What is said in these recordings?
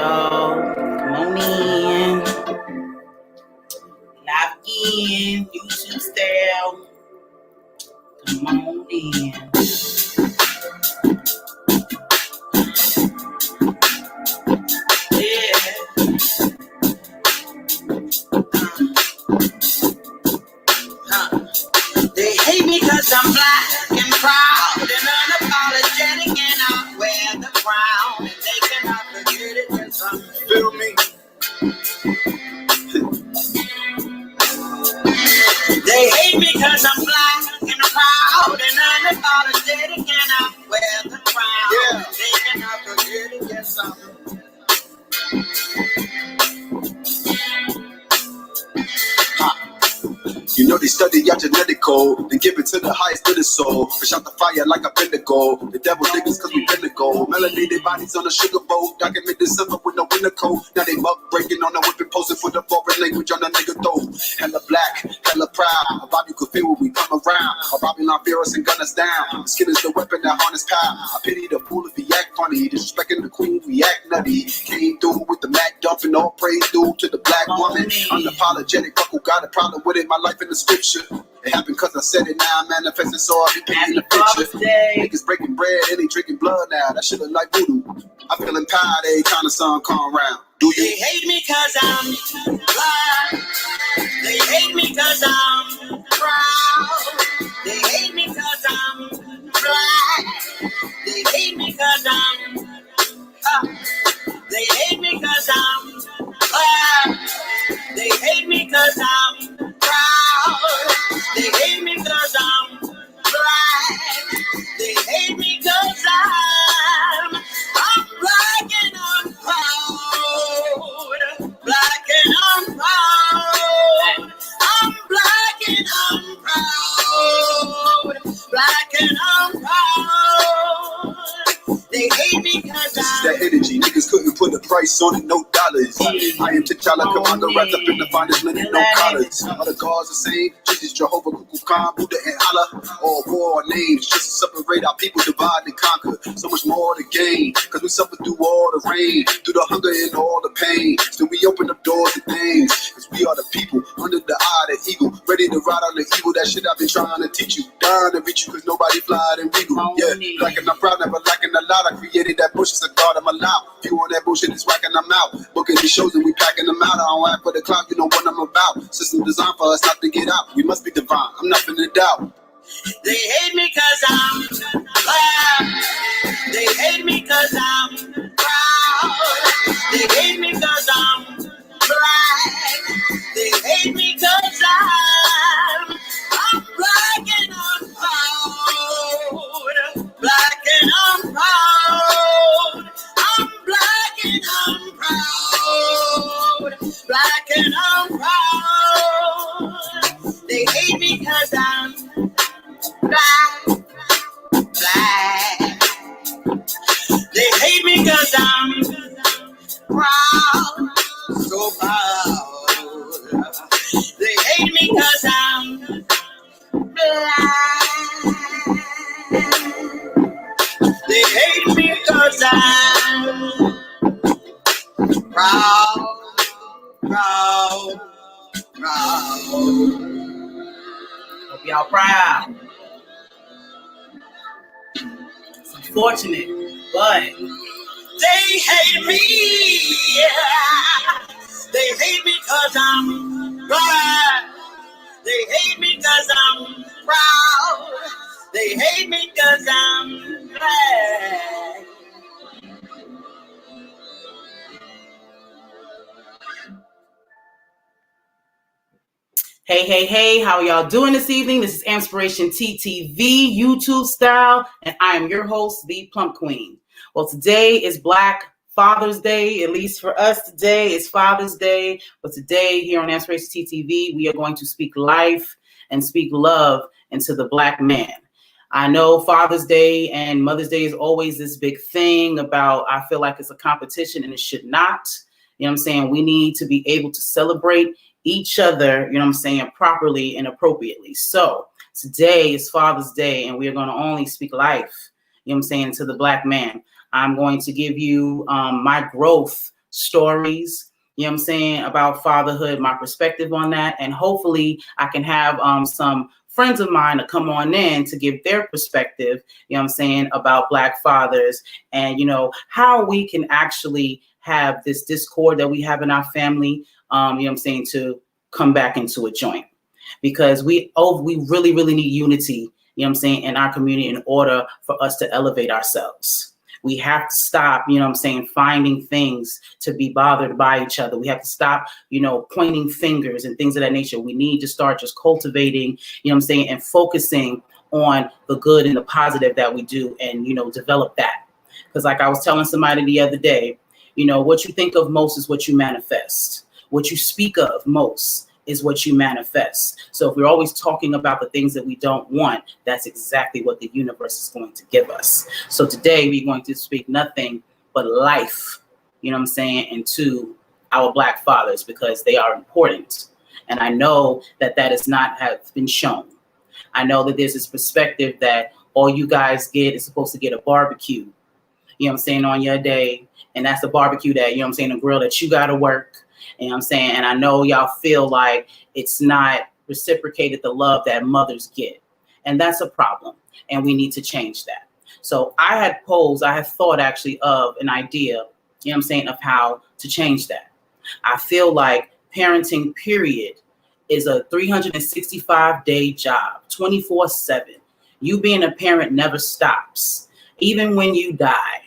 y'all. Come on in. Lock in. YouTube style. Come on in. They hate me cause I'm black and proud and unapologetic, and I wear the crown, and they cannot forget it when some feel me. They hate me cause I'm black and proud and unapologetic, and I wear the crown. Yeah. They cannot forget it when some. You know they study your genetic code, then give it to the highest of the soul. Fish out the fire like a pinnacle. The devil niggas cause we pinnacle. Melanated bodies on a sugar boat. Document December with no winter coat. Now they muck breaking on the whipping, posing for the foreign language on the nigga throat. Hella black, hella proud. A Bobby could feel when we come around. A Bobby not fear us and gun us down. Skin is the weapon that harness power. I pity the fool if he act funny. Disrespecting the queen, we act nutty. Came through with the Mac dumping, all praise due to the black woman. Unapologetic, fuck who got a problem with it. My life in the scripture. It happened cause I said it, now I'm manifesting, so I'll be painting the picture. Niggas breaking bread and they drinking blood now. That shit look like voodoo. I feel empowered every time the sun come around. Do you? They hate me cause I'm black. They hate me cause I'm proud. They hate me cause I'm black. They hate me cause I'm they hate me cause I'm black. They hate me cause I'm proud. They hate me cause I'm black. They hate me cause I'm black and I'm proud. Black and I'm proud. I'm black and I'm proud. Black and I'm proud. They hate me cause this is that energy, niggas couldn't put a price on it, no dollars. I am T'Challa, Commando, wrapped up in the finest linen, no collars. All the gods the same, Jesus, Jehovah, Kukulkan, Buddha, and Allah. All war names, just to separate our people, divide and conquer. So much more to gain, cause we suffer through all the rain, through the hunger and all the pain. Still we open up doors to things, cause we are the people, under the eye of the eagle, ready to ride on the evil. That shit I've been trying to teach you, dying to reach you, cause nobody fly than regal. Yeah, black and I'm proud, never lacking a lot. I created that bullshit, so God, I'm allowed. If you want that bullshit, it's whacking them out. Booking these shows and we packing them out. I don't act for the clout, you know what I'm about. System designed for us not to get out. We must be divine, I'm nothing to doubt. They hate me cause I'm black. They hate me cause I'm proud. They hate me cause I'm black. They hate me cause I'm black and I'm proud. Black and I'm proud. I'm black and I'm proud. Black and I'm proud. They hate me cause I'm black. Black. They hate me cause I'm proud. So proud. They hate me cause I'm black. They hate me cause I'm proud, proud, proud. Hope y'all proud. It's unfortunate, but they hate me. They hate me cause I'm black. They hate me cause I'm proud. They hate me cause I'm black. Hey, hey, hey, how are y'all doing this evening? This is AMPspirationTTV, YouTube style, and I am your host, the Plump Queen. Well, today is Black Father's Day, at least for us today, it's Father's Day. But today here on AMPspirationTTV, we are going to speak life and speak love into the Black man. I know Father's Day and Mother's Day is always this big thing about, I feel like it's a competition and it should not. You know what I'm saying? We need to be able to celebrate each other, you know what I'm saying, properly and appropriately. So today is Father's Day and we are going to only speak life, you know what I'm saying, to the Black man. I'm going to give you my growth stories, you know what I'm saying, about fatherhood, my perspective on that. And hopefully I can have some friends of mine to come on in to give their perspective, you know what I'm saying, about Black fathers and, you know, how we can actually have this discord that we have in our family, you know what I'm saying, to come back into a joint. Because we really, really need unity, you know what I'm saying, in our community in order for us to elevate ourselves. We have to stop, you know what I'm saying, finding things to be bothered by each other. We have to stop, you know, pointing fingers and things of that nature. We need to start just cultivating, you know what I'm saying, and focusing on the good and the positive that we do and, you know, develop that. Because like I was telling somebody the other day, you know, what you think of most is what you manifest. What you speak of most is what you manifest. So if we're always talking about the things that we don't want, that's exactly what the universe is going to give us. So today we're going to speak nothing but life, you know what I'm saying, into our Black fathers because they are important. And I know that that is not have been shown. I know that there's this perspective that all you guys get is supposed to get a barbecue, you know what I'm saying, on your day. And that's the barbecue that, you know what I'm saying, the grill that you got to work. You know what I'm saying? And I know y'all feel like it's not reciprocated the love that mothers get. And that's a problem. And we need to change that. So I had thought actually of an idea, you know what I'm saying, of how to change that. I feel like parenting, period, is a 365-day job, 24/7. You being a parent never stops. Even when you die,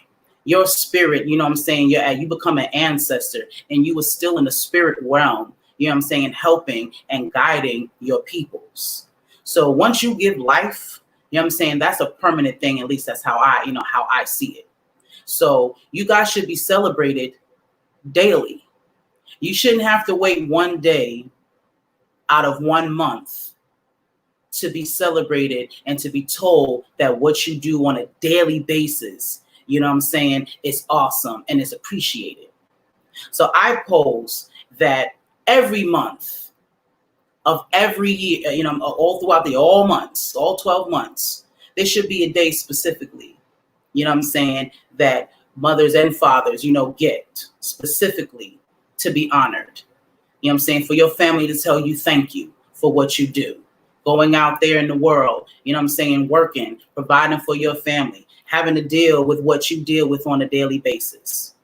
your spirit, you know what I'm saying, you become an ancestor and you were still in the spirit realm, you know what I'm saying, helping and guiding your peoples. So once you give life, you know what I'm saying, that's a permanent thing. At least that's how I see it. So you guys should be celebrated daily. You shouldn't have to wait one day out of 1 month to be celebrated and to be told that what you do on a daily basis, you know what I'm saying, is awesome and is appreciated. So I pose that every month of every year, you know, all throughout all months, all 12 months, there should be a day specifically, you know what I'm saying, that mothers and fathers, you know, get specifically to be honored. You know what I'm saying, for your family to tell you thank you for what you do. Going out there in the world, you know what I'm saying, working, providing for your family, having to deal with what you deal with on a daily basis.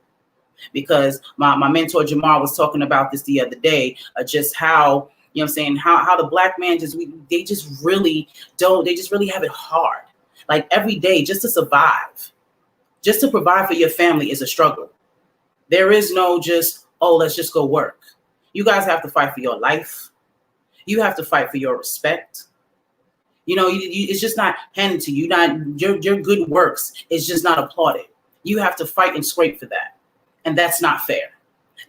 Because my mentor Jamar was talking about this the other day, just how, you know what I'm saying, how the Black man they just really have it hard. Like every day just to survive, just to provide for your family is a struggle. There is no just, oh, let's just go work. You guys have to fight for your life. You have to fight for your respect. You know, it's just not handed to you. Your good works is just not applauded. You have to fight and scrape for that. And that's not fair.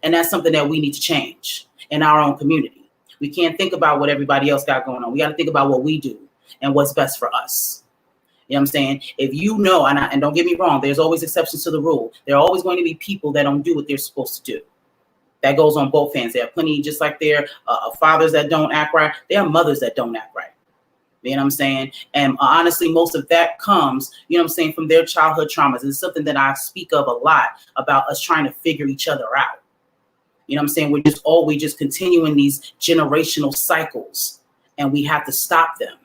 And that's something that we need to change in our own community. We can't think about what everybody else got going on. We got to think about what we do and what's best for us. You know what I'm saying? If you know, and don't get me wrong, there's always exceptions to the rule. There are always going to be people that don't do what they're supposed to do. That goes on both ends. There are plenty, just like there are fathers that don't act right, there are mothers that don't act right. You know what I'm saying? And honestly, most of that comes, you know what I'm saying, from their childhood traumas. It's something that I speak of a lot about us trying to figure each other out. You know what I'm saying? We're just continuing these generational cycles and we have to stop them.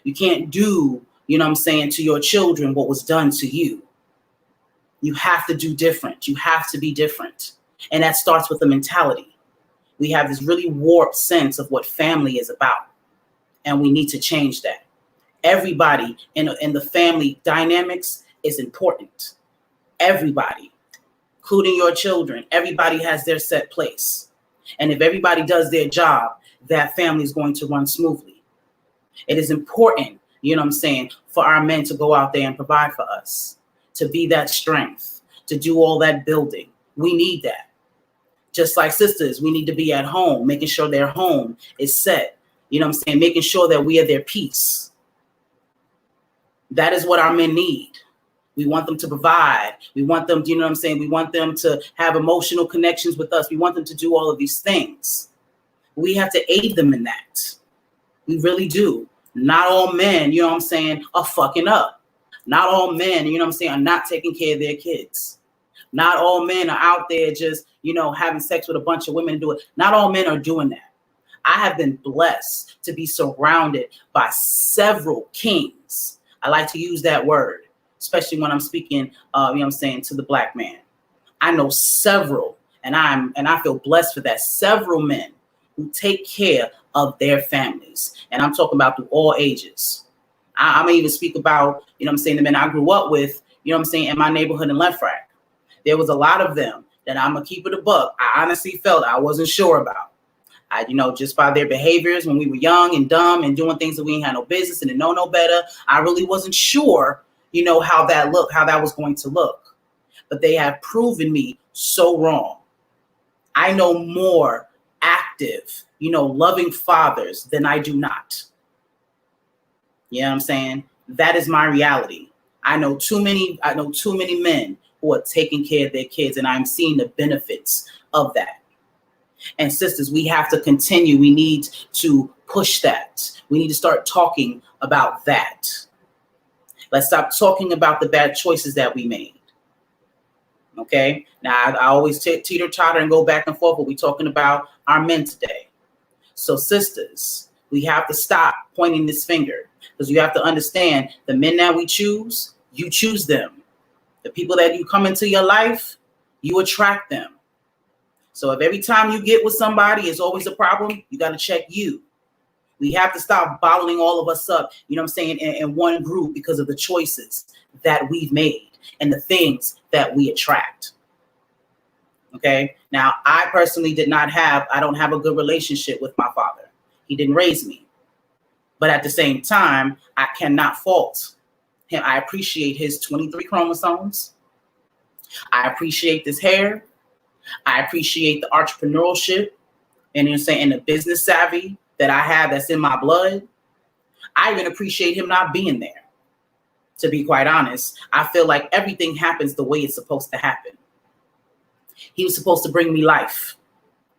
You can't do, you know what I'm saying, to your children what was done to you. You have to do different. You have to be different. And that starts with the mentality. We have this really warped sense of what family is about. And we need to change that. Everybody in the family dynamics is important. Everybody, including your children, everybody has their set place. And if everybody does their job, that family is going to run smoothly. It is important, you know what I'm saying, for our men to go out there and provide for us, to be that strength, to do all that building. We need that. Just like sisters, we need to be at home, making sure their home is set. You know what I'm saying? Making sure that we are their peace. That is what our men need. We want them to provide. We want them, you know what I'm saying? We want them to have emotional connections with us. We want them to do all of these things. We have to aid them in that. We really do. Not all men, you know what I'm saying, are fucking up. Not all men, you know what I'm saying, are not taking care of their kids. Not all men are out there just, having sex with a bunch of women and do it. Not all men are doing that. I have been blessed to be surrounded by several kings. I like to use that word, especially when I'm speaking, to the black man. I know several, and I feel blessed for that. Several men who take care of their families, and I'm talking about through all ages. I'm gonna even speak about, the men I grew up with, in my neighborhood in Left Rack. There was a lot of them that I'm gonna keep it a buck. I honestly felt I wasn't sure about. Just by their behaviors when we were young and dumb and doing things that we ain't had no business and didn't know no better, I really wasn't sure, how that was going to look. But they have proven me so wrong. I know more active, loving fathers than I do not. You know what I'm saying? That is my reality. I know too many men who are taking care of their kids, and I'm seeing the benefits of that. And sisters, we have to continue. We need to push that. We need to start talking about that. Let's stop talking about the bad choices that we made. Okay? Now, I always teeter-totter and go back and forth, but we're talking about our men today. So, sisters, we have to stop pointing this finger, because you have to understand the men that we choose, you choose them. The people that you come into your life, you attract them. So if every time you get with somebody it's always a problem, you got to check you. We have to stop bottling all of us up, in one group because of the choices that we've made and the things that we attract. Okay. Now, I personally I don't have a good relationship with my father. He didn't raise me. But at the same time, I cannot fault him. I appreciate his 23 chromosomes. I appreciate this hair. I appreciate the entrepreneurship and the business savvy that I have that's in my blood. I even appreciate him not being there. To be quite honest, I feel like everything happens the way it's supposed to happen. He was supposed to bring me life,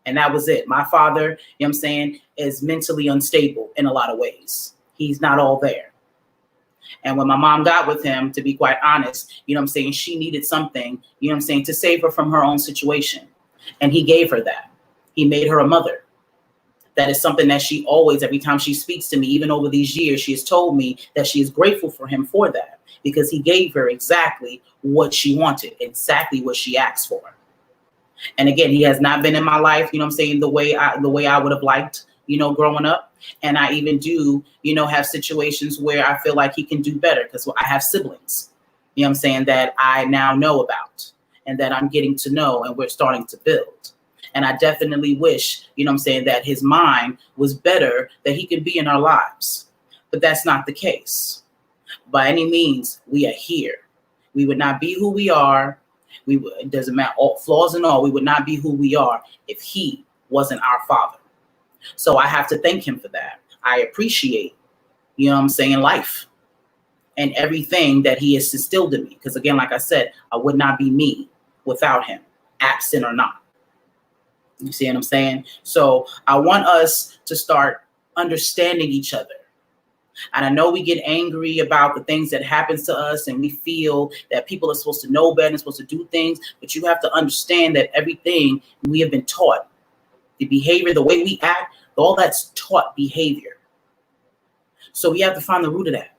and that was it. My father, is mentally unstable in a lot of ways. He's not all there. And when my mom got with him, to be quite honest, she needed something, to save her from her own situation. And he gave her that. He made her a mother. That is something that she always, every time she speaks to me, even over these years, she has told me that she is grateful for him for that, because he gave her exactly what she wanted, exactly what she asked for. And again, he has not been in my life, the way I would have liked, growing up. And I even do, have situations where I feel like he can do better, because I have siblings, that I now know about and that I'm getting to know and we're starting to build. And I definitely wish, that his mind was better, that he could be in our lives. But that's not the case. By any means, we are here. We would not be who we are. It doesn't matter, all flaws and all, we would not be who we are if he wasn't our father. So I have to thank him for that. I appreciate, life and everything that he has instilled in me. Because again, like I said, I would not be me without him, absent or not. You see what I'm saying? So I want us to start understanding each other. And I know we get angry about the things that happens to us, and we feel that people are supposed to know better and supposed to do things. But you have to understand that everything we have been taught, the behavior, the way we act, all that's taught behavior. So we have to find the root of that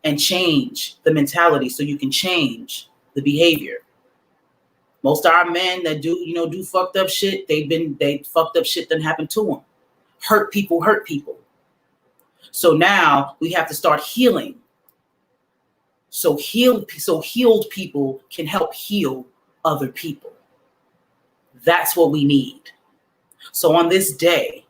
and change the mentality so you can change the behavior. Most of our men that do fucked up shit, they fucked up shit that happened to them. Hurt people. So now we have to start healing. So healed people can help heal other people. That's what we need. So on this day,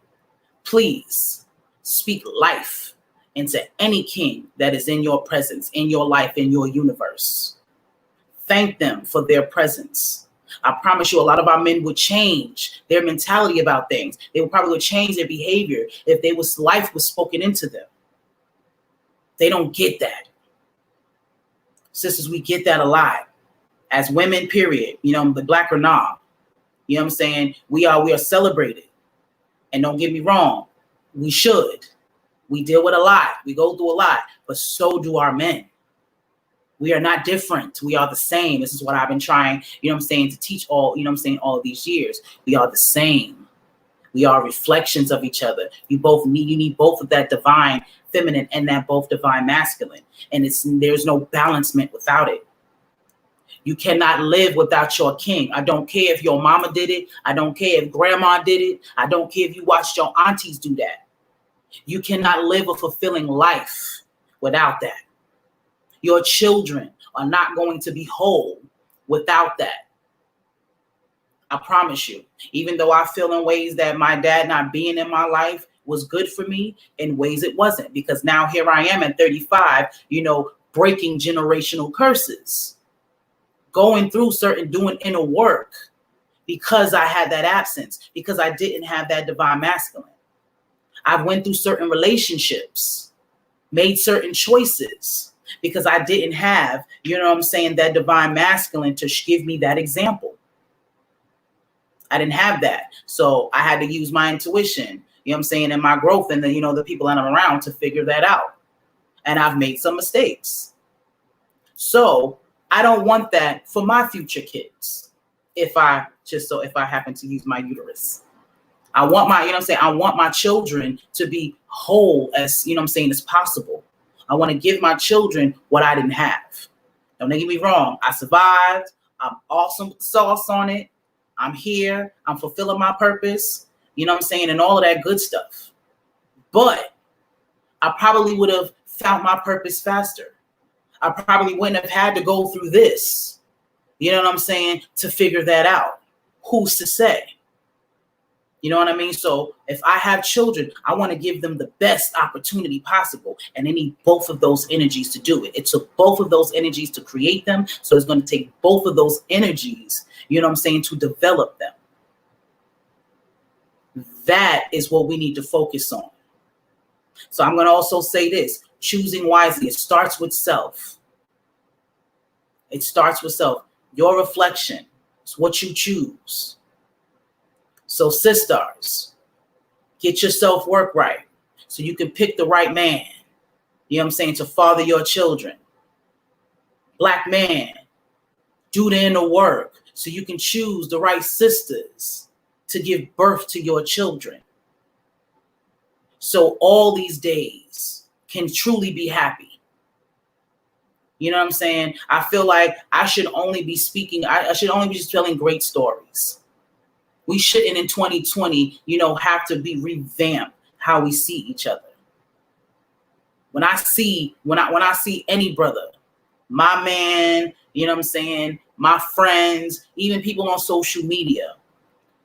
please speak life into any king that is in your presence, in your life, in your universe. Thank them for their presence. I promise you, a lot of our men would change their mentality about things. They would probably change their behavior if life was spoken into them. They don't get that. Sisters, we get that a lot. As women, period. The black or not. We are celebrated. And don't get me wrong, we should. We deal with a lot. We go through a lot, but so do our men. We are not different. We are the same. This is what I've been trying, to teach all, all of these years. We are the same. We are reflections of each other. You need both of that divine feminine and that both divine masculine. And there's no balancement without it. You cannot live without your king. I don't care if your mama did it. I don't care if grandma did it. I don't care if you watched your aunties do that. You cannot live a fulfilling life without that. Your children are not going to be whole without that. I promise you. Even though I feel in ways that my dad not being in my life was good for me, in ways it wasn't. Because now here I am at 35, breaking generational curses. Going through doing inner work because I had that absence, because I didn't have that divine masculine. I went through certain relationships, made certain choices because I didn't have, that divine masculine to give me that example. I didn't have that. So I had to use my intuition, and my growth and the people that I'm around to figure that out. And I've made some mistakes. So I don't want that for my future kids. If I happen to use my uterus, I want I want my children to be whole as, as possible. I want to give my children what I didn't have. Don't get me wrong. I survived. I'm awesome with sauce on it. I'm here. I'm fulfilling my purpose, and all of that good stuff. But I probably would have found my purpose faster. I probably wouldn't have had to go through this, to figure that out. Who's to say? You know what I mean? So if I have children, I want to give them the best opportunity possible. And they need both of those energies to do it. It took both of those energies to create them. So it's going to take both of those energies, to develop them. That is what we need to focus on. So I'm going to also say this. Choosing wisely. It starts with self. It starts with self. Your reflection is what you choose. So sisters, get your self-work right so you can pick the right man, to father your children. Black man, do the inner work so you can choose the right sisters to give birth to your children. So all these days can truly be happy. You know what I'm saying? I feel like I should only be speaking. I should only be just telling great stories. We shouldn't in 2020, have to be revamped how we see each other. When I see any brother, my man, my friends, even people on social media,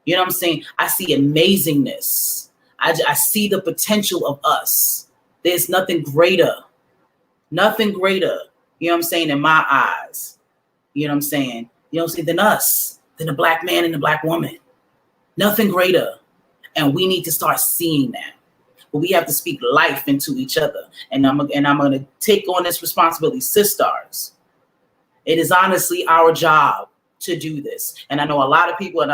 I see amazingness. I see the potential of us. There's nothing greater, in my eyes, than us, than the black man and the black woman. Nothing greater. And we need to start seeing that. But we have to speak life into each other. And I'm going to take on this responsibility. Sisters, it is honestly our job to do this. And I know a lot of people and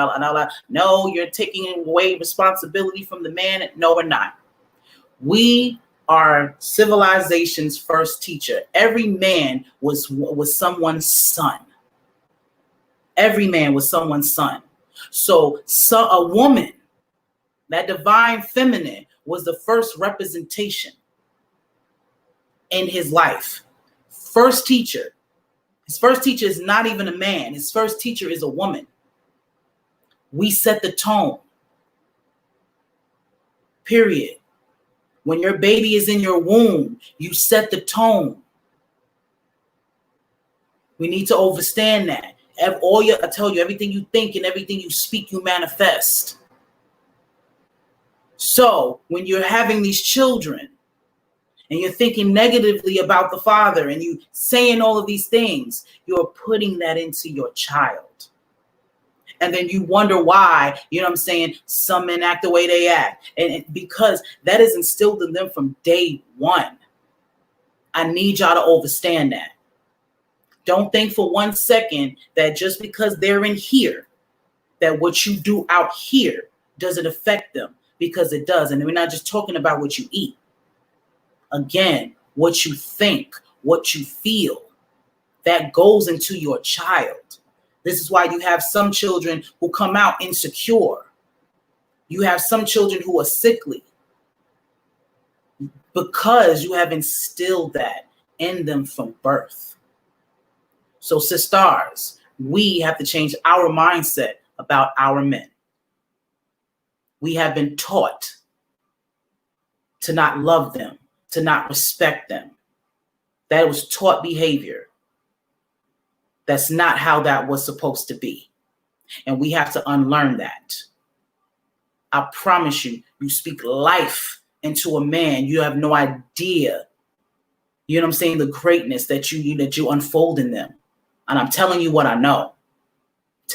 no, you're taking away responsibility from the man. No, we're not. We are civilization's first teacher. Every man was someone's son. Every man was someone's son. So a woman, that divine feminine, was the first representation in his life. First teacher. His first teacher is not even a man. His first teacher is a woman. We set the tone. Period. When your baby is in your womb, you set the tone. We need to understand that. I tell you, everything you think and everything you speak, you manifest. So when you're having these children and you're thinking negatively about the father and you saying all of these things, you're putting that into your child. And then you wonder why, some men act the way they act. And because that is instilled in them from day one. I need y'all to understand that. Don't think for 1 second that just because they're in here, that what you do out here doesn't affect them, because it does. And we're not just talking about what you eat. Again, what you think, what you feel. that goes into your child. This is why you have some children who come out insecure. You have some children who are sickly because you have instilled that in them from birth. So sisters, we have to change our mindset about our men. We have been taught to not love them, to not respect them. That was taught behavior. That's not how that was supposed to be. And we have to unlearn that. I promise you, you speak life into a man, you have no idea, you know what I'm saying, the greatness that you unfold in them. And I'm telling you what I know.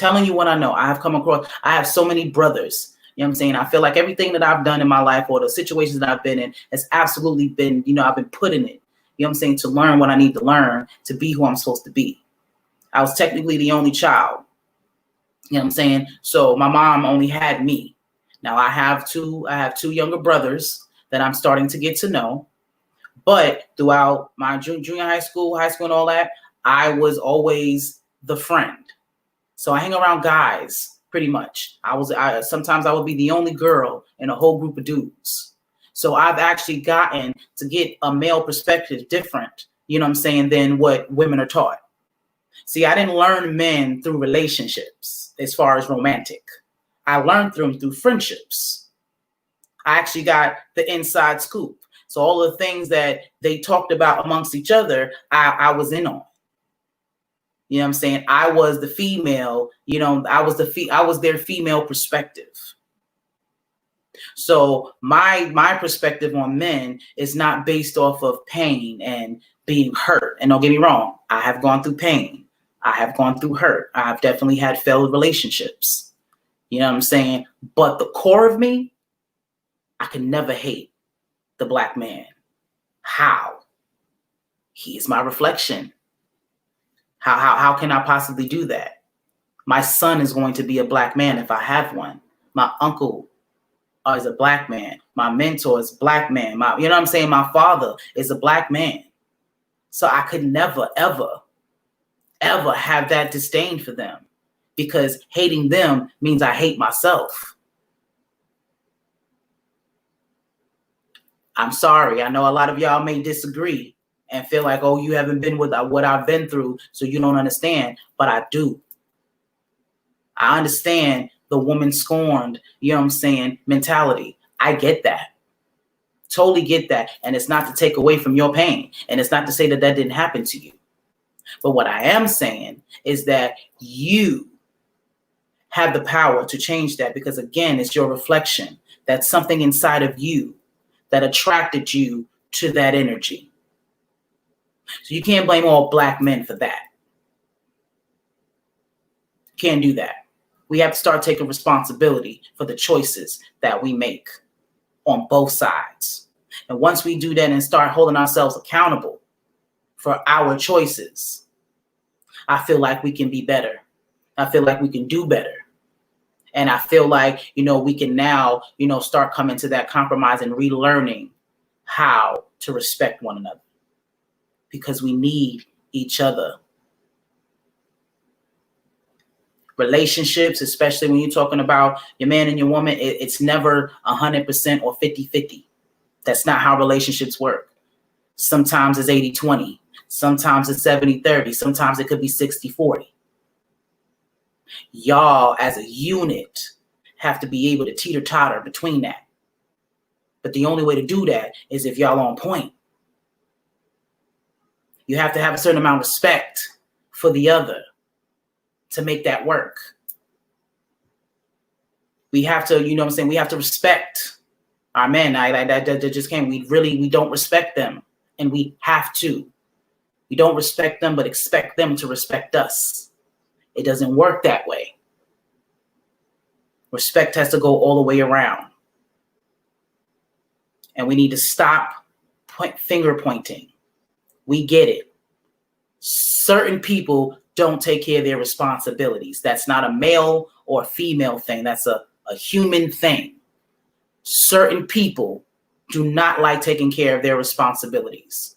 I have come across, I have so many brothers. You know what I'm saying? I feel like everything that I've done in my life or the situations that I've been in has absolutely been, I've been put in it, you know what I'm saying, to learn what I need to learn to be who I'm supposed to be. I was technically the only child, you know what I'm saying? So my mom only had me. Now I have two younger brothers that I'm starting to get to know. But throughout my junior high school and all that, I was always the friend. So I hang around guys pretty much. Sometimes I would be the only girl in a whole group of dudes. So I've actually gotten to get a male perspective different, you know what I'm saying, than what women are taught. See, I didn't learn men through relationships as far as romantic. I learned them through friendships. I actually got the inside scoop. So all the things that they talked about amongst each other, I was in on. You know what I'm saying? I was the female, I was their female perspective. So my perspective on men is not based off of pain and being hurt. And don't get me wrong, I have gone through pain. I have gone through hurt. I've definitely had failed relationships. You know what I'm saying? But the core of me, I can never hate the black man. How? He is my reflection. How can I possibly do that? My son is going to be a black man if I have one. My uncle is a black man. My mentor is a black man. You know what I'm saying? My father is a black man. So I could never, ever, ever have that disdain for them, because hating them means I hate myself. I'm sorry. I know a lot of y'all may disagree and feel like, oh, you haven't been with what I've been through, so you don't understand. But I do. I understand the woman scorned, you know what I'm saying, mentality. I get that. Totally get that. And it's not to take away from your pain. And it's not to say that that didn't happen to you. But what I am saying is that you have the power to change that, because, again, it's your reflection. That's something inside of you that attracted you to that energy. So you can't blame all black men for that. Can't do that. We have to start taking responsibility for the choices that we make on both sides. And once we do that and start holding ourselves accountable for our choices, I feel like we can be better. I feel like we can do better. And I feel like, we can now, start coming to that compromise and relearning how to respect one another, because we need each other. Relationships, especially when you're talking about your man and your woman, it's never 100% or 50-50. That's not how relationships work. Sometimes it's 80-20. Sometimes it's 70-30. Sometimes it could be 60-40. Y'all as a unit have to be able to teeter-totter between that. But the only way to do that is if y'all on point. You have to have a certain amount of respect for the other to make that work. We have to, we have to respect our men. That just came. We don't respect them, and we have to. We don't respect them, but expect them to respect us. It doesn't work that way. Respect has to go all the way around. And we need to stop finger pointing. We get it. Certain people don't take care of their responsibilities. That's not a male or female thing. That's a human thing. Certain people do not like taking care of their responsibilities.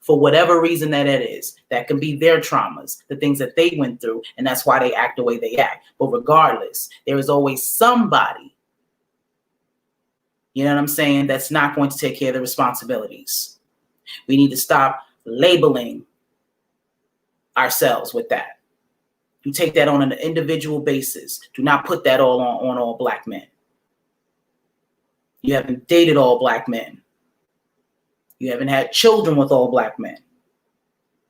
for whatever reason that it is. That can be their traumas, the things that they went through, and that's why they act the way they act. But regardless, there is always somebody, you know what I'm saying, that's not going to take care of the responsibilities. We need to stop labeling ourselves with that. You take that on an individual basis. Do not put that all on all black men. You haven't dated all black men. You haven't had children with all black men.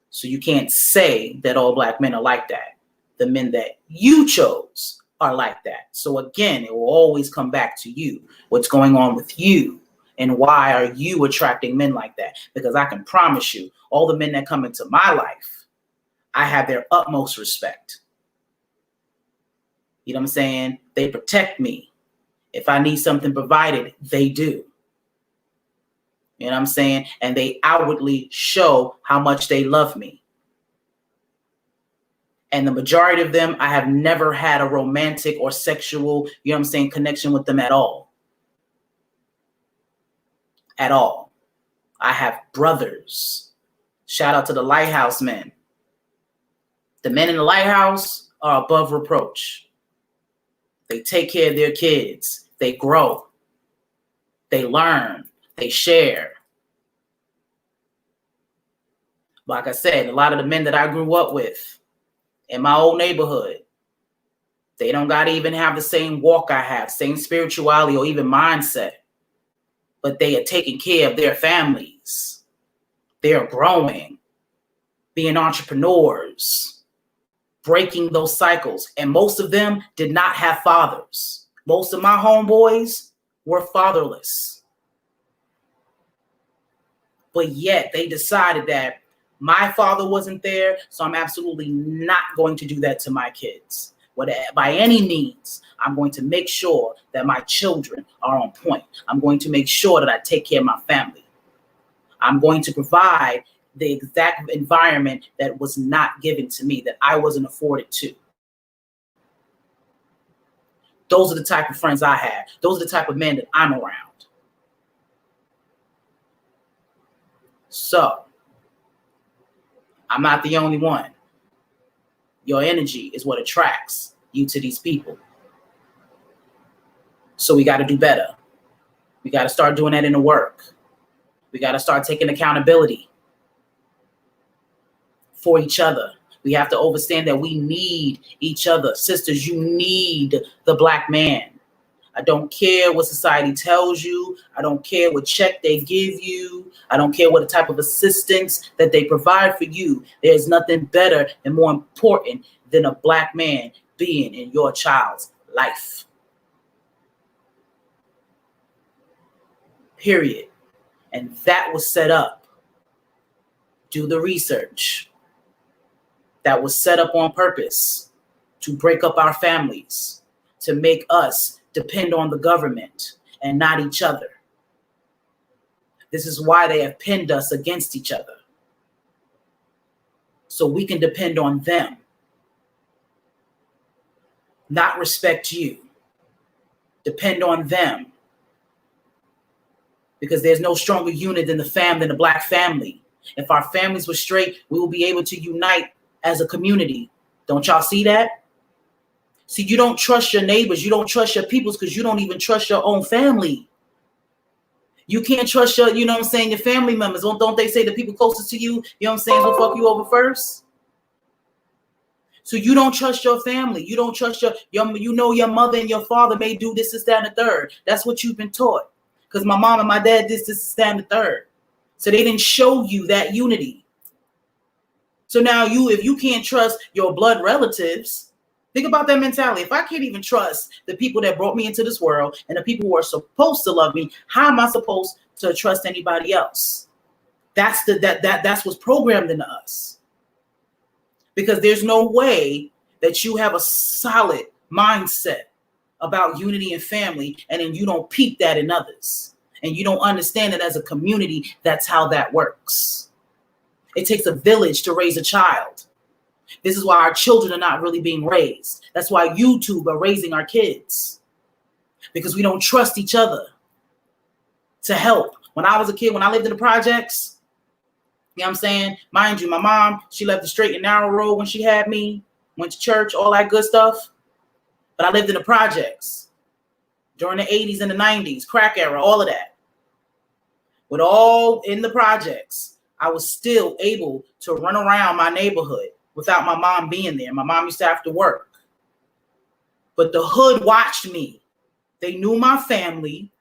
So you can't say that all black men are like that. The men that you chose are like that. So again, it will always come back to you. What's going on with you? And why are you attracting men like that? Because I can promise you, all the men that come into my life, I have their utmost respect. You know what I'm saying? They protect me. If I need something provided, they do. You know what I'm saying? And they outwardly show how much they love me. And the majority of them, I have never had a romantic or sexual, you know what I'm saying, connection with them at all. At all. I have brothers. Shout out to the lighthouse men. The men in the lighthouse are above reproach. They take care of their kids. They grow. They learn. They share. Like I said, a lot of the men that I grew up with in my old neighborhood, they don't got to even have the same walk I have, same spirituality or even mindset. But they are taking care of their families. They are growing, being entrepreneurs, breaking those cycles. And most of them did not have fathers. Most of my homeboys were fatherless. But yet they decided that my father wasn't there, so I'm absolutely not going to do that to my kids. By any means, I'm going to make sure that my children are on point. I'm going to make sure that I take care of my family. I'm going to provide the exact environment that was not given to me, that I wasn't afforded to. Those are the type of friends I have. Those are the type of men that I'm around. So, I'm not the only one. Your energy is what attracts you to these people. So we got to do better. We got to start doing that in the work. We got to start taking accountability for each other. We have to understand that we need each other. Sisters, you need the black man. I don't care what society tells you. I don't care what check they give you. I don't care what type of assistance that they provide for you. There's nothing better and more important than a black man being in your child's life. Period. And that was set up. Do the research. That was set up on purpose to break up our families, to make us depend on the government and not each other. This is why they have pinned us against each other. So we can depend on them, not respect you. Depend on them. Because there's no stronger unit than the black family. If our families were straight, we will be able to unite as a community. Don't y'all see that? See, you don't trust your neighbors. You don't trust your peoples because you don't even trust your own family. You can't trust your, you know what I'm saying, your family members. Don't they say the people closest to you, you know what I'm saying, will fuck you over first? So you don't trust your family. You don't trust your you know your mother and your father may do this, that, and the third. That's what you've been taught. Because my mom and my dad did this, that, and the third. So they didn't show you that unity. So now if you can't trust your blood relatives, think about that mentality. If I can't even trust the people that brought me into this world and the people who are supposed to love me, how am I supposed to trust anybody else? That's what's programmed into us. Because there's no way that you have a solid mindset about unity and family, and then you don't peep that in others. And you don't understand that as a community, that's how that works. It takes a village to raise a child. This is why our children are not really being raised. That's why YouTube are raising our kids. Because we don't trust each other to help. When I was a kid, when I lived in the projects, You know what I'm saying? Mind you, my mom, she left the straight and narrow road when she had me, went to church, all that good stuff. But I lived in the projects during the 80s and the 90s, crack era, all of that. With all in the projects, I was still able to run around my neighborhood without my mom being there. My mom used to have to work. But the hood watched me. They knew my family.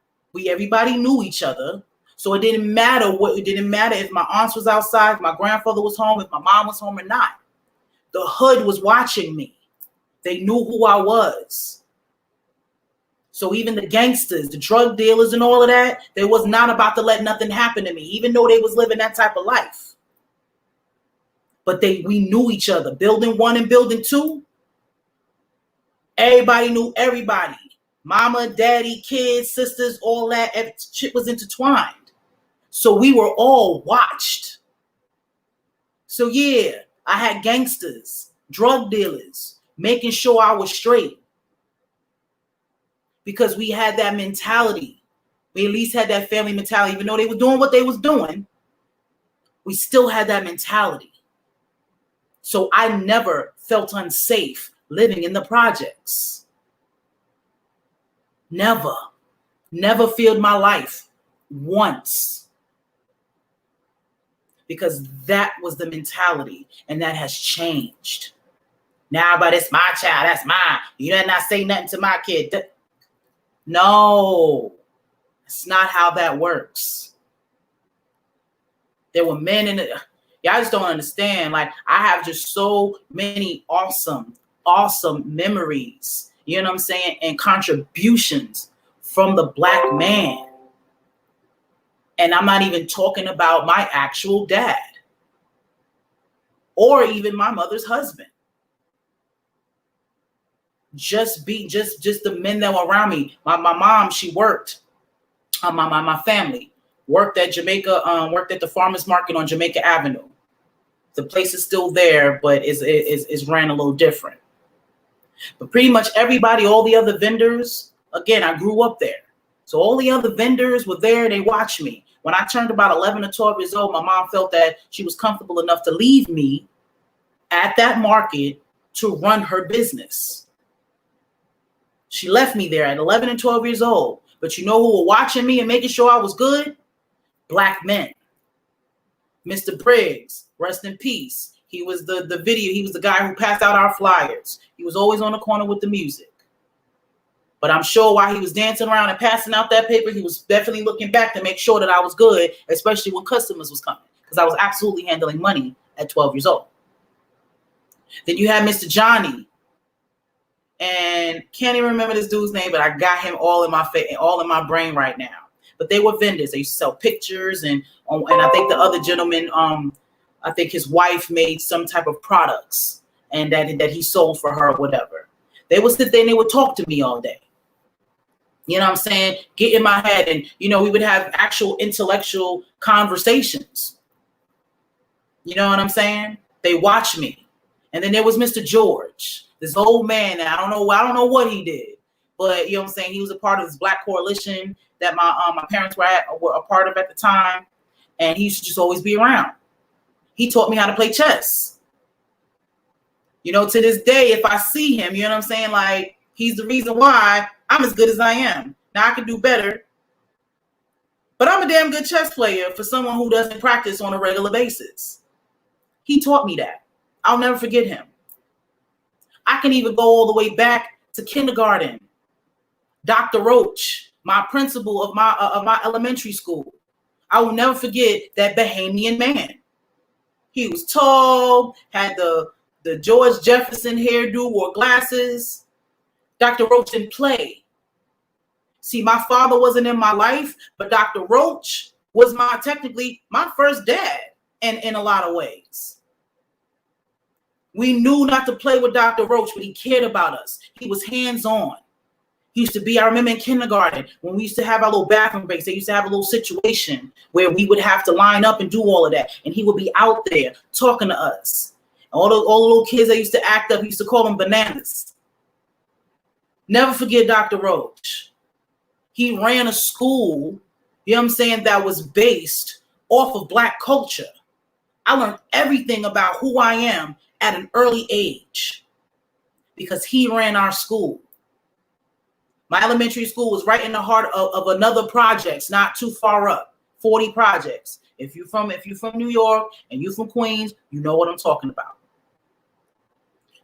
Everybody knew each other. So it didn't matter if my aunt was outside, if my grandfather was home, if my mom was home or not. The hood was watching me. They knew who I was. So even the gangsters, the drug dealers and all of that, they was not about to let nothing happen to me, even though they was living that type of life. But we knew each other. Building 1 and building 2, everybody knew everybody. Mama, daddy, kids, sisters, all that shit was intertwined. So we were all watched. So yeah, I had gangsters, drug dealers, making sure I was straight. Because we had that mentality. We at least had that family mentality. Even though they were doing what they was doing, we still had that mentality. So I never felt unsafe living in the projects. Never feared my life once. Because that was the mentality, and that has changed. Now, but it's my child, that's mine. You better not say nothing to my kid. No, it's not how that works. There were men in it. Y'all just don't understand. Like, I have just so many awesome memories, you know what I'm saying, and contributions from the Black man. And I'm not even talking about my actual dad or even my mother's husband. Just the men that were around me. My mom, she worked. My family worked at Jamaica. Worked at the farmers market on Jamaica Avenue. The place is still there, but is ran a little different. But pretty much everybody, all the other vendors. Again, I grew up there, so all the other vendors were there. They watched me. When I turned about 11 or 12 years old, my mom felt that she was comfortable enough to leave me at that market to run her business. She left me there at 11 and 12 years old. But you know who were watching me and making sure I was good? Black men. Mr. Briggs, rest in peace. He was he was the guy who passed out our flyers. He was always on the corner with the music. But I'm sure while he was dancing around and passing out that paper, he was definitely looking back to make sure that I was good, especially when customers was coming, because I was absolutely handling money at 12 years old. Then you had Mr. Johnny, and can't even remember this dude's name, but I got him all in my brain right now. But they were vendors. They used to sell pictures, and I think the other gentleman, I think his wife made some type of products, and that he sold for her or whatever. They would sit there and they would talk to me all day. You know what I'm saying? Get in my head, and we would have actual intellectual conversations. You know what I'm saying? They watch me. And then there was Mr. George, this old man. I don't know what he did, but you know what I'm saying? He was a part of this Black coalition that my parents were a part of at the time, and he used to just always be around. He taught me how to play chess. To this day, if I see him, you know what I'm saying? Like, he's the reason why I'm as good as I am. Now I can do better, but I'm a damn good chess player for someone who doesn't practice on a regular basis. He taught me that. I'll never forget him. I can even go all the way back to kindergarten. Dr. Roach, my principal of my elementary school. I will never forget that Bahamian man. He was tall, had the George Jefferson hairdo, wore glasses. Dr. Roach didn't play. See, my father wasn't in my life, but Dr. Roach was technically my first dad in a lot of ways. We knew not to play with Dr. Roach, but he cared about us. He was hands-on. He used to be, I remember in kindergarten, when we used to have our little bathroom breaks, they used to have a little situation where we would have to line up and do all of that. And he would be out there talking to us. All the little kids that used to act up, he used to call them bananas. Never forget Dr. Roach. He ran a school, you know what I'm saying, that was based off of Black culture. I learned everything about who I am at an early age because he ran our school. My elementary school was right in the heart of another projects, not too far up, 40 projects. If you're from New York and you're from Queens, you know what I'm talking about.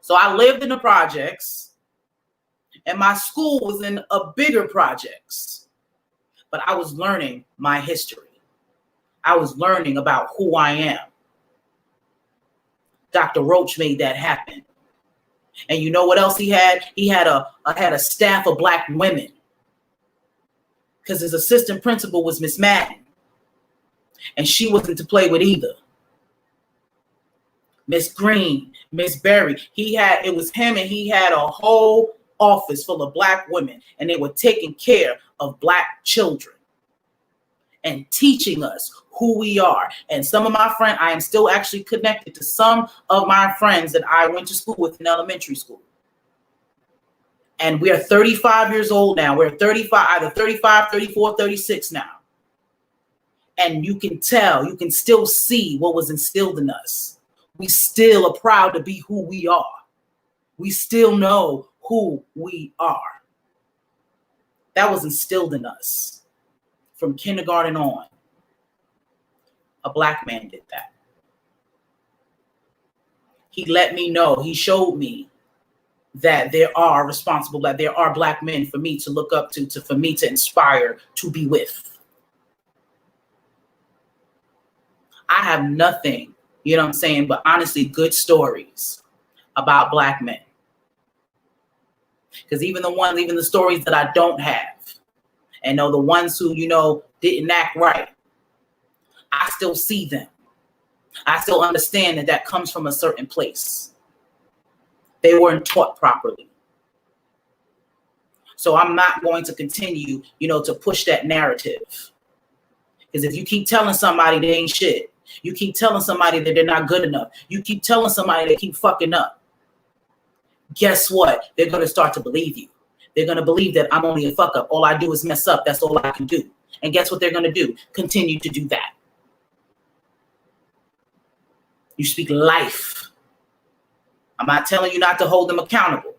So I lived in the projects, and my school was in a bigger projects, but I was learning my history. I was learning about who I am. Dr. Roach made that happen. And you know what else he had? He had a staff of Black women, because his assistant principal was Miss Madden, and she wasn't to play with either. Miss Green, Miss Berry, it was him, and he had a whole office full of Black women, and they were taking care of Black children and teaching us who we are. And some of my friends, I am still actually connected to some of my friends that I went to school with in elementary school. And we are 35 years old now. We're 35, either 35, 34, 36 now. And you can tell, you can still see what was instilled in us. We still are proud to be who we are. We still know who we are. That was instilled in us from kindergarten on. A Black man did that. He let me know, he showed me that there are Black men for me to look up to for me to inspire, to be with. I have nothing, you know what I'm saying, but honestly, good stories about Black men. Because even the stories that I don't have, and know the ones who, didn't act right, I still see them. I still understand that comes from a certain place. They weren't taught properly. So I'm not going to continue, to push that narrative. Because if you keep telling somebody they ain't shit, you keep telling somebody that they're not good enough, you keep telling somebody they keep fucking up, guess what? They're going to start to believe you. They're going to believe that I'm only a fuck up. All I do is mess up. That's all I can do. And guess what they're going to do? Continue to do that. You speak life. I'm not telling you not to hold them accountable.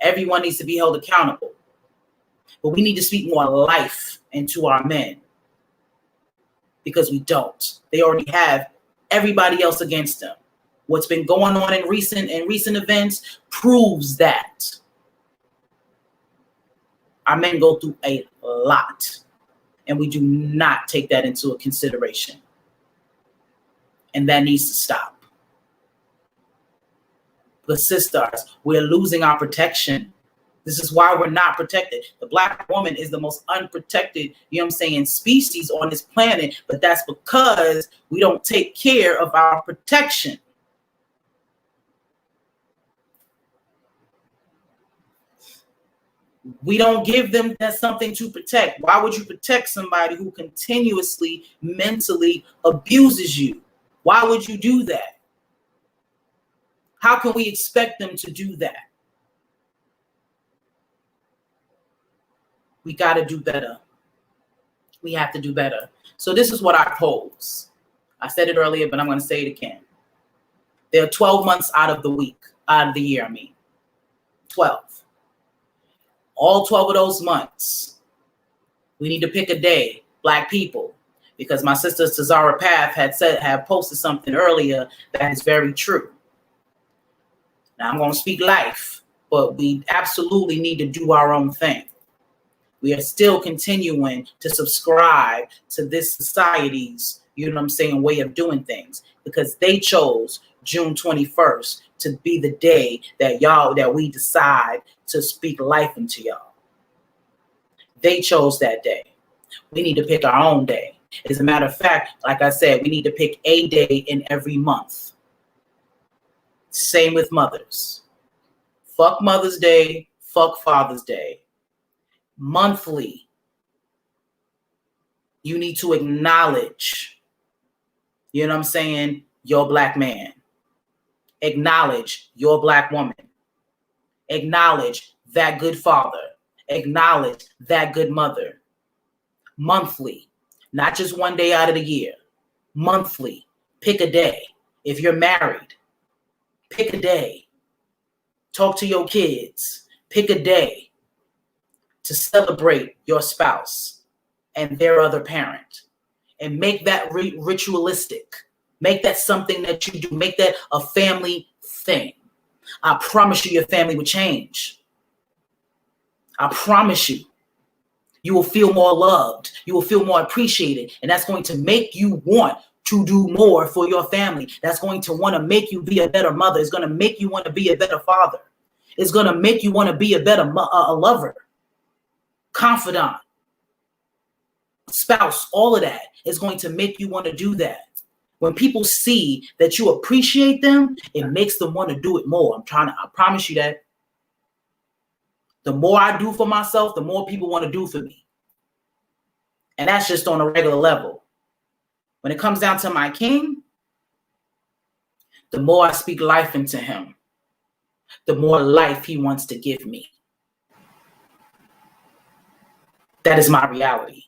Everyone needs to be held accountable. But we need to speak more life into our men. Because we don't. They already have everybody else against them. What's been going on in recent events proves that. Our men go through a lot, and we do not take that into consideration. And that needs to stop. But sisters, we're losing our protection. This is why we're not protected. The Black woman is the most unprotected, species on this planet, but that's because we don't take care of our protection. We don't give them something to protect. Why would you protect somebody who continuously mentally abuses you? Why would you do that? How can we expect them to do that? We got to do better. We have to do better. So this is what I pose. I said it earlier, but I'm going to say it again. There are 12 months out of the year, 12. All 12 of those months, we need to pick a day, Black people, because my sister Tazara Path had posted something earlier that is very true. Now I'm going to speak life, but we absolutely need to do our own thing. We are still continuing to subscribe to this society's, way of doing things, because they chose June 21st to be the day that we decide to speak life into y'all. They chose that day. We need to pick our own day. As a matter of fact, like I said, we need to pick a day in every month. Same with mothers. Fuck Mother's Day, fuck Father's Day. Monthly, you need to acknowledge, your Black man. Acknowledge your Black woman. Acknowledge that good father. Acknowledge that good mother. Monthly, not just one day out of the year. Monthly, Pick a day. If you're married, pick a day. Talk to your kids. Pick a day to celebrate your spouse and their other parent, and make that ritualistic. Make that something that you do. Make that a family thing. I promise you, your family will change. I promise you. You will feel more loved. You will feel more appreciated. And that's going to make you want to do more for your family. That's going to want to make you be a better mother. It's going to make you want to be a better father. It's going to make you want to be a better lover, confidant, spouse. All of that is going to make you want to do that. When people see that you appreciate them, it makes them want to do it more. I promise you that. The more I do for myself, the more people want to do for me. And that's just on a regular level. When it comes down to my king, the more I speak life into him, the more life he wants to give me. That is my reality.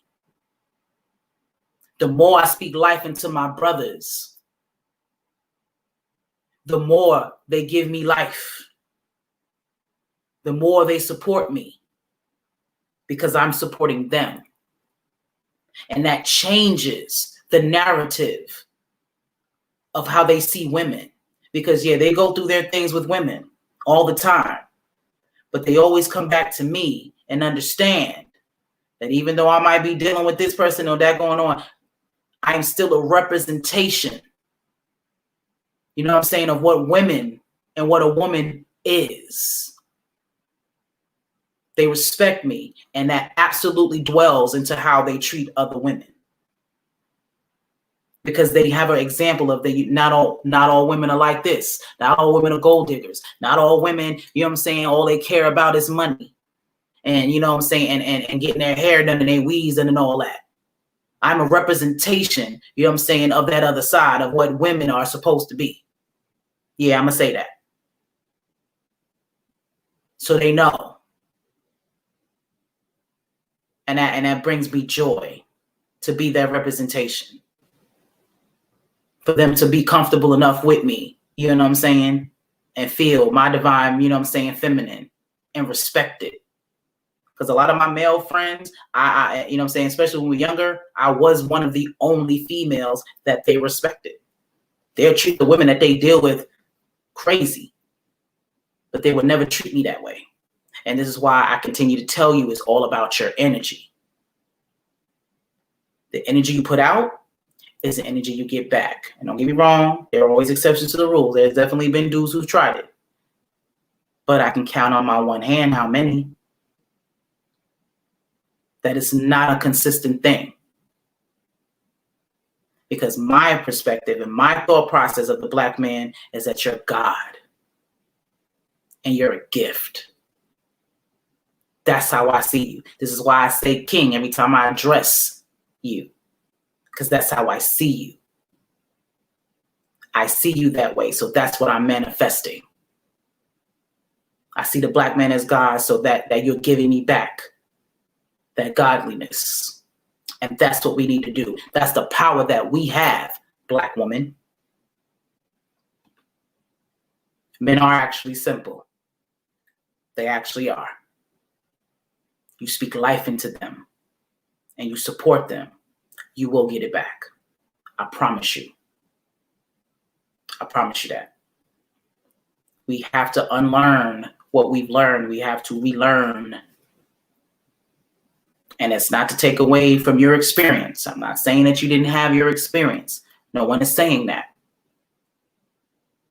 The more I speak life into my brothers, the more they give me life. The more they support me, because I'm supporting them. And that changes the narrative of how they see women. Because, yeah, they go through their things with women all the time. But they always come back to me and understand that even though I might be dealing with this person or that going on, I'm still a representation, you know what I'm saying, of what women and what a woman is. They respect me, and that absolutely dwells into how they treat other women. Because they have an example of not all women are like this. Not all women are gold diggers. Not all women, you know what I'm saying, all they care about is money. And you know what I'm saying, and getting their hair done and their weaves and all that. I'm a representation, you know what I'm saying, of that other side of what women are supposed to be. Yeah, I'm gonna say that. So they know. And that brings me joy to be that representation. For them to be comfortable enough with me, you know what I'm saying, and feel my divine, you know what I'm saying, feminine, and respect it. Because a lot of my male friends, I you know what I'm saying, especially when we were younger, I was one of the only females that they respected. They'll treat the women that they deal with crazy, but they would never treat me that way. And this is why I continue to tell you, it's all about your energy. The energy you put out is the energy you get back. And don't get me wrong, there are always exceptions to the rule. There's definitely been dudes who've tried it. But I can count on my one hand how many. That is not a consistent thing. Because my perspective and my thought process of the Black man is that you're God. And you're a gift. That's how I see you. This is why I say king every time I address you. Because that's how I see you. I see you that way. So that's what I'm manifesting. I see the Black man as God, so that you're giving me back that godliness. And that's what we need to do. That's the power that we have, Black woman. Men are actually simple. They actually are. You speak life into them and you support them, you will get it back. I promise you. I promise you that. We have to unlearn what we've learned. We have to relearn. And it's not to take away from your experience. I'm not saying that you didn't have your experience. No one is saying that.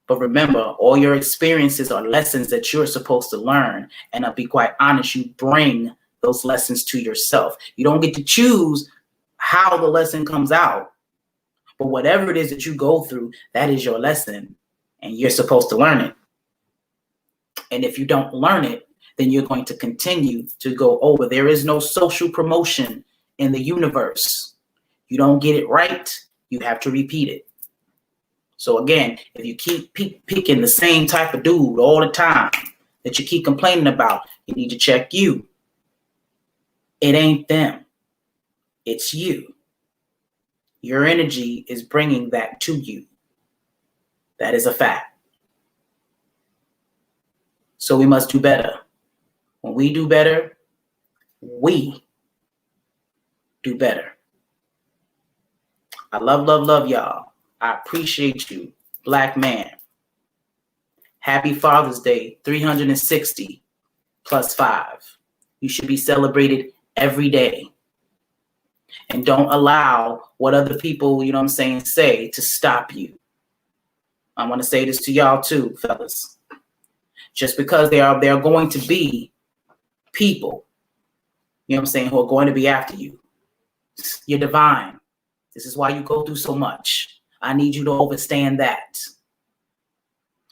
But remember, all your experiences are lessons that you're supposed to learn. And I'll be quite honest, you bring those lessons to yourself. You don't get to choose how the lesson comes out. But whatever it is that you go through, that is your lesson. And you're supposed to learn it. And if you don't learn it, then you're going to continue to go over. There is no social promotion in the universe. You don't get it right, you have to repeat it. So again, if you keep picking the same type of dude all the time that you keep complaining about, you need to check you. It ain't them. It's you. Your energy is bringing that to you. That is a fact. So we must do better. When we do better, we do better. I love y'all. I appreciate you, Black man. Happy Father's Day, 360 plus 5. You should be celebrated every day. And don't allow what other people, say to stop you. I want to say this to y'all too, fellas. Just because there are going to be people, who are going to be after you. You're divine. This is why you go through so much. I need you to understand that.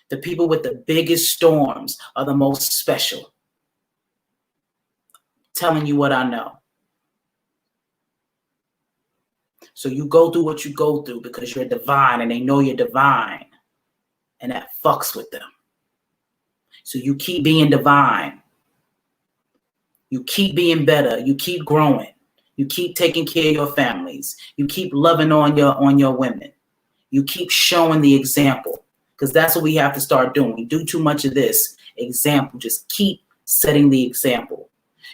The people with the biggest storms are the most special. Telling you what I know. So you go through what you go through because you're divine and they know you're divine. And that fucks with them. So you keep being divine. You keep being better. You keep growing. You keep taking care of your families. You keep loving on your women. You keep showing the example. Because that's what we have to start doing. We do too much of this example. Just keep setting the example.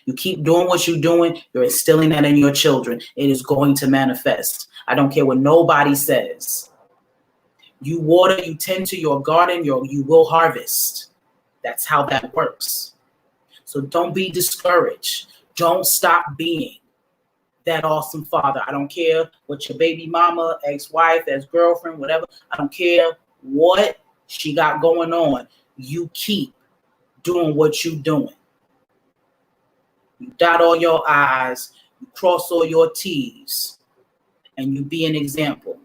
You keep doing what you're doing. You're instilling that in your children. It is going to manifest. I don't care what nobody says. You water, you tend to your garden, you will harvest. That's how that works. So don't be discouraged. Don't stop being that awesome father. I don't care what your baby mama, ex-wife, ex-girlfriend, whatever. I don't care what she got going on. You keep doing what you're doing. You dot all your I's, you cross all your T's, and you be an example.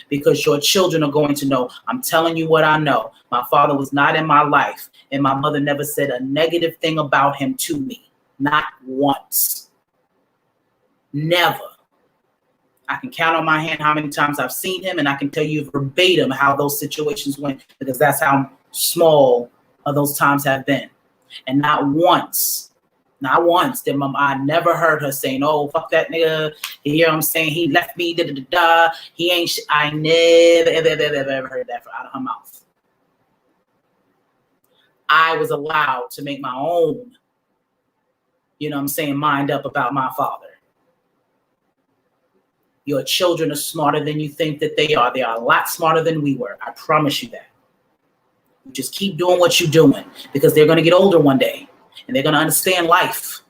Because your children are going to know, I'm telling you what I know. My father was not in my life, and my mother never said a negative thing about him to me. Not once. Never. I can count on my hand how many times I've seen him, and I can tell you verbatim how those situations went, because that's how small those times have been. And not once did I never heard her saying, oh, fuck that nigga. You hear what I'm saying? He left me, da-da-da-da. He ain't I never, ever heard that out of her mouth. I was allowed to make my own, mind up about my father. Your children are smarter than you think that they are. They are a lot smarter than we were. I promise you that. You just keep doing what you're doing, because they're going to get older one day and they're going to understand life.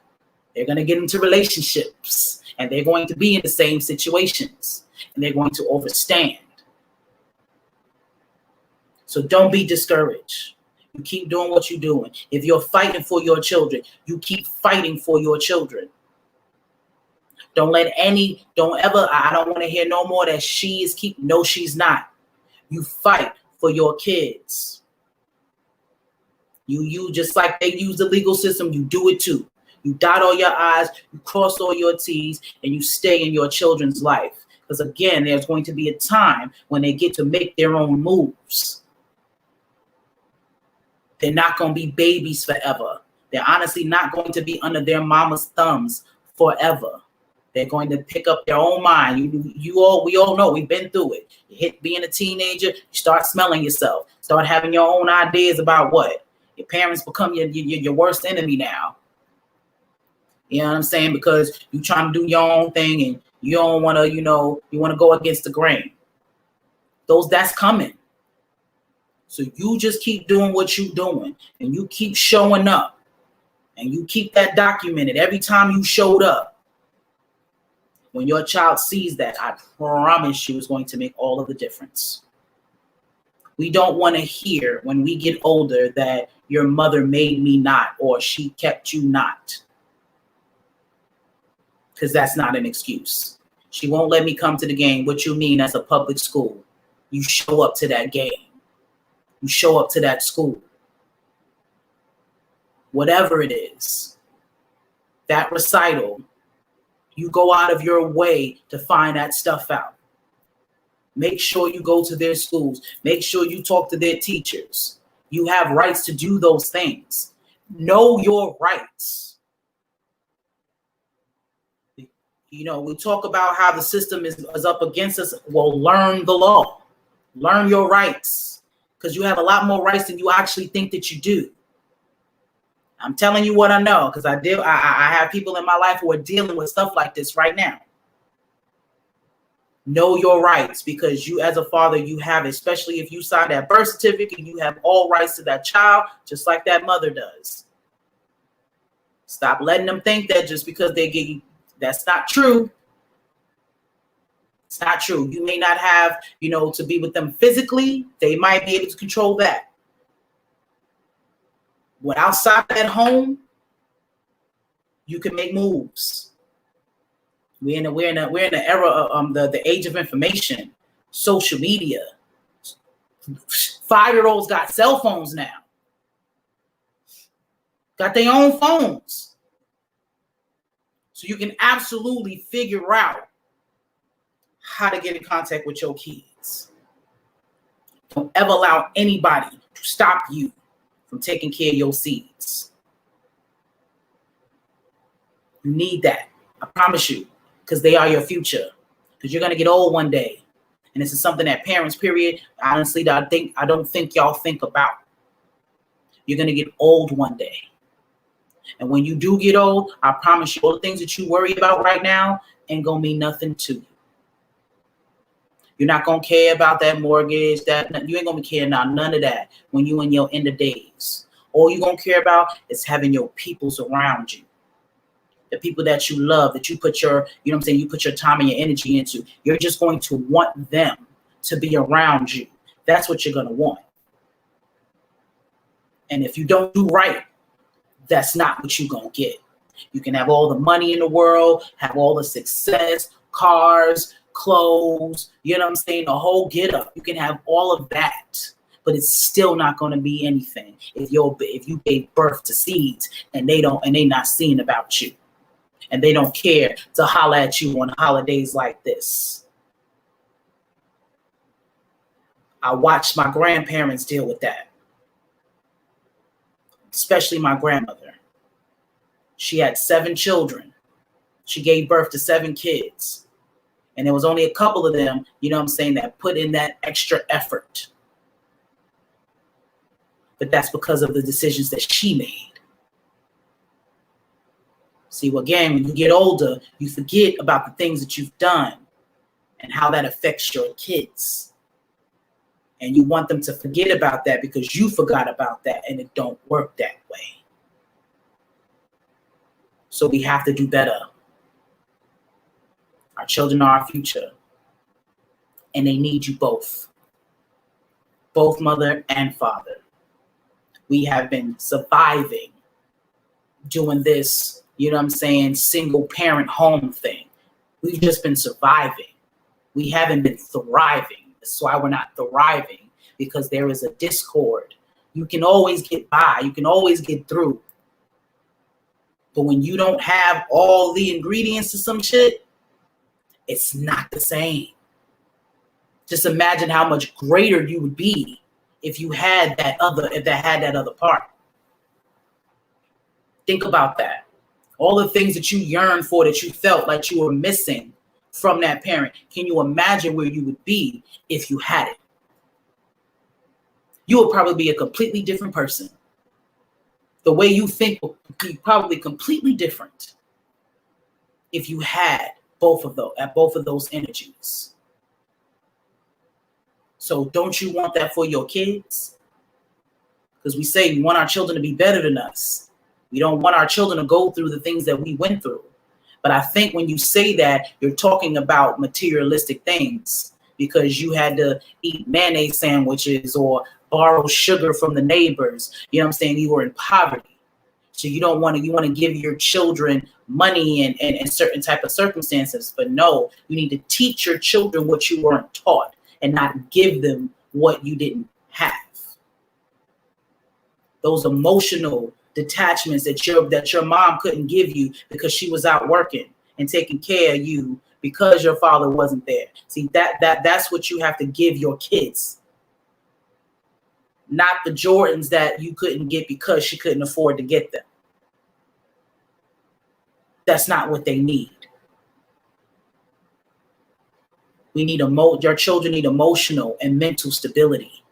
They're going to get into relationships and they're going to be in the same situations and they're going to overstand. So don't be discouraged. You keep doing what you're doing. If you're fighting for your children, you keep fighting for your children. I don't want to hear no more that no, she's not. You fight for your kids. You just like they use the legal system, you do it too. You dot all your I's, you cross all your T's, and you stay in your children's life. Because again, there's going to be a time when they get to make their own moves. They're not going to be babies forever. They're honestly not going to be under their mama's thumbs forever. They're going to pick up their own mind. We all know, we've been through it. You hit being a teenager, you start smelling yourself, start having your own ideas about what? Your parents become your worst enemy now. You know what I'm saying? Because you're trying to do your own thing and you don't want to, you want to go against the grain. That's coming. So you just keep doing what you're doing and you keep showing up and you keep that documented every time you showed up. When your child sees that, I promise you it's going to make all of the difference. We don't want to hear when we get older that your mother made me not or she kept you not. Because that's not an excuse. She won't let me come to the game. What you mean as a public school? You show up to that game. You show up to that school. Whatever it is, that recital, you go out of your way to find that stuff out. Make sure you go to their schools. Make sure you talk to their teachers. You have rights to do those things. Know your rights. We talk about how the system is up against us. Well, learn the law. Learn your rights, because you have a lot more rights than you actually think that you do. I'm telling you what I know, because I have people in my life who are dealing with stuff like this right now. Know your rights, because you as a father, you have, especially if you sign that birth certificate, you have all rights to that child, just like that mother does. Stop letting them think that just because they get you, that's not true. It's not true. You may not have, to be with them physically. They might be able to control that. But outside that home, you can make moves. We're in the era of the age of information, social media. 5-year-olds got cell phones now. Got their own phones. So you can absolutely figure out how to get in contact with your kids. Don't ever allow anybody to stop you from taking care of your seeds. You need that. I promise you. Because they are your future. Because you're going to get old one day. And this is something that parents, period, honestly, I don't think y'all think about. You're going to get old one day. And when you do get old, I promise you, all the things that you worry about right now ain't going to mean nothing to you. You're not going to care about that mortgage. You ain't going to care about none of that when you're in your end of days. All you're going to care about is having your peoples around you. The people that you love, that you put your, you put your time and your energy into. You're just going to want them to be around you. That's what you're going to want. And if you don't do right, that's not what you're going to get. You can have all the money in the world, have all the success, cars, clothes, the whole get up. You can have all of that, but it's still not going to be anything if you gave birth to seeds and they not seeing about you. And they don't care to holler at you on holidays like this. I watched my grandparents deal with that. Especially my grandmother. She had 7 children. She gave birth to 7 kids. And there was only a couple of them, that put in that extra effort. But that's because of the decisions that she made. See, again, when you get older, you forget about the things that you've done and how that affects your kids. And you want them to forget about that because you forgot about that, and it don't work that way. So we have to do better. Our children are our future, and they need you both mother and father. We have been surviving doing this, single parent home thing. We've just been surviving. We haven't been thriving. That's why we're not thriving, because there is a discord. You can always get by. You can always get through. But when you don't have all the ingredients to some shit, it's not the same. Just imagine how much greater you would be if you had that other part. Think about that. All the things that you yearned for, that you felt like you were missing from that parent. Can you imagine where you would be if you had it? You would probably be a completely different person. The way you think would be probably completely different if you had both of those energies. So don't you want that for your kids? Because we say we want our children to be better than us. We don't want our children to go through the things that we went through. But I think when you say that, you're talking about materialistic things, because you had to eat mayonnaise sandwiches or borrow sugar from the neighbors. You were in poverty. So you want to give your children money and certain type of circumstances. But no, you need to teach your children what you weren't taught and not give them what you didn't have. Those emotional detachments that your mom couldn't give you because she was out working and taking care of you because your father wasn't there. See, that's what you have to give your kids. Not the Jordans that you couldn't get because she couldn't afford to get them. That's not what they need. Your children need emotional and mental stability.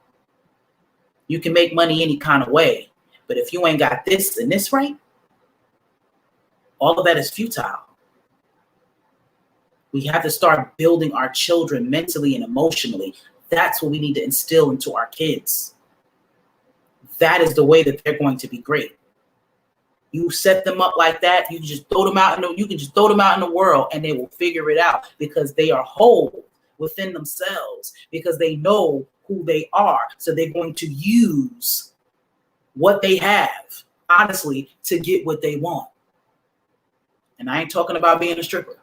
You can make money any kind of way, but if you ain't got this and this right, all of that is futile. We have to start building our children mentally and emotionally. That's what we need to instill into our kids. That is the way that they're going to be great. You set them up like that, you can just throw them out in the world and they will figure it out because they are whole within themselves, because they know who they are. So they're going to use what they have, honestly, to get what they want. And I ain't talking about being a stripper.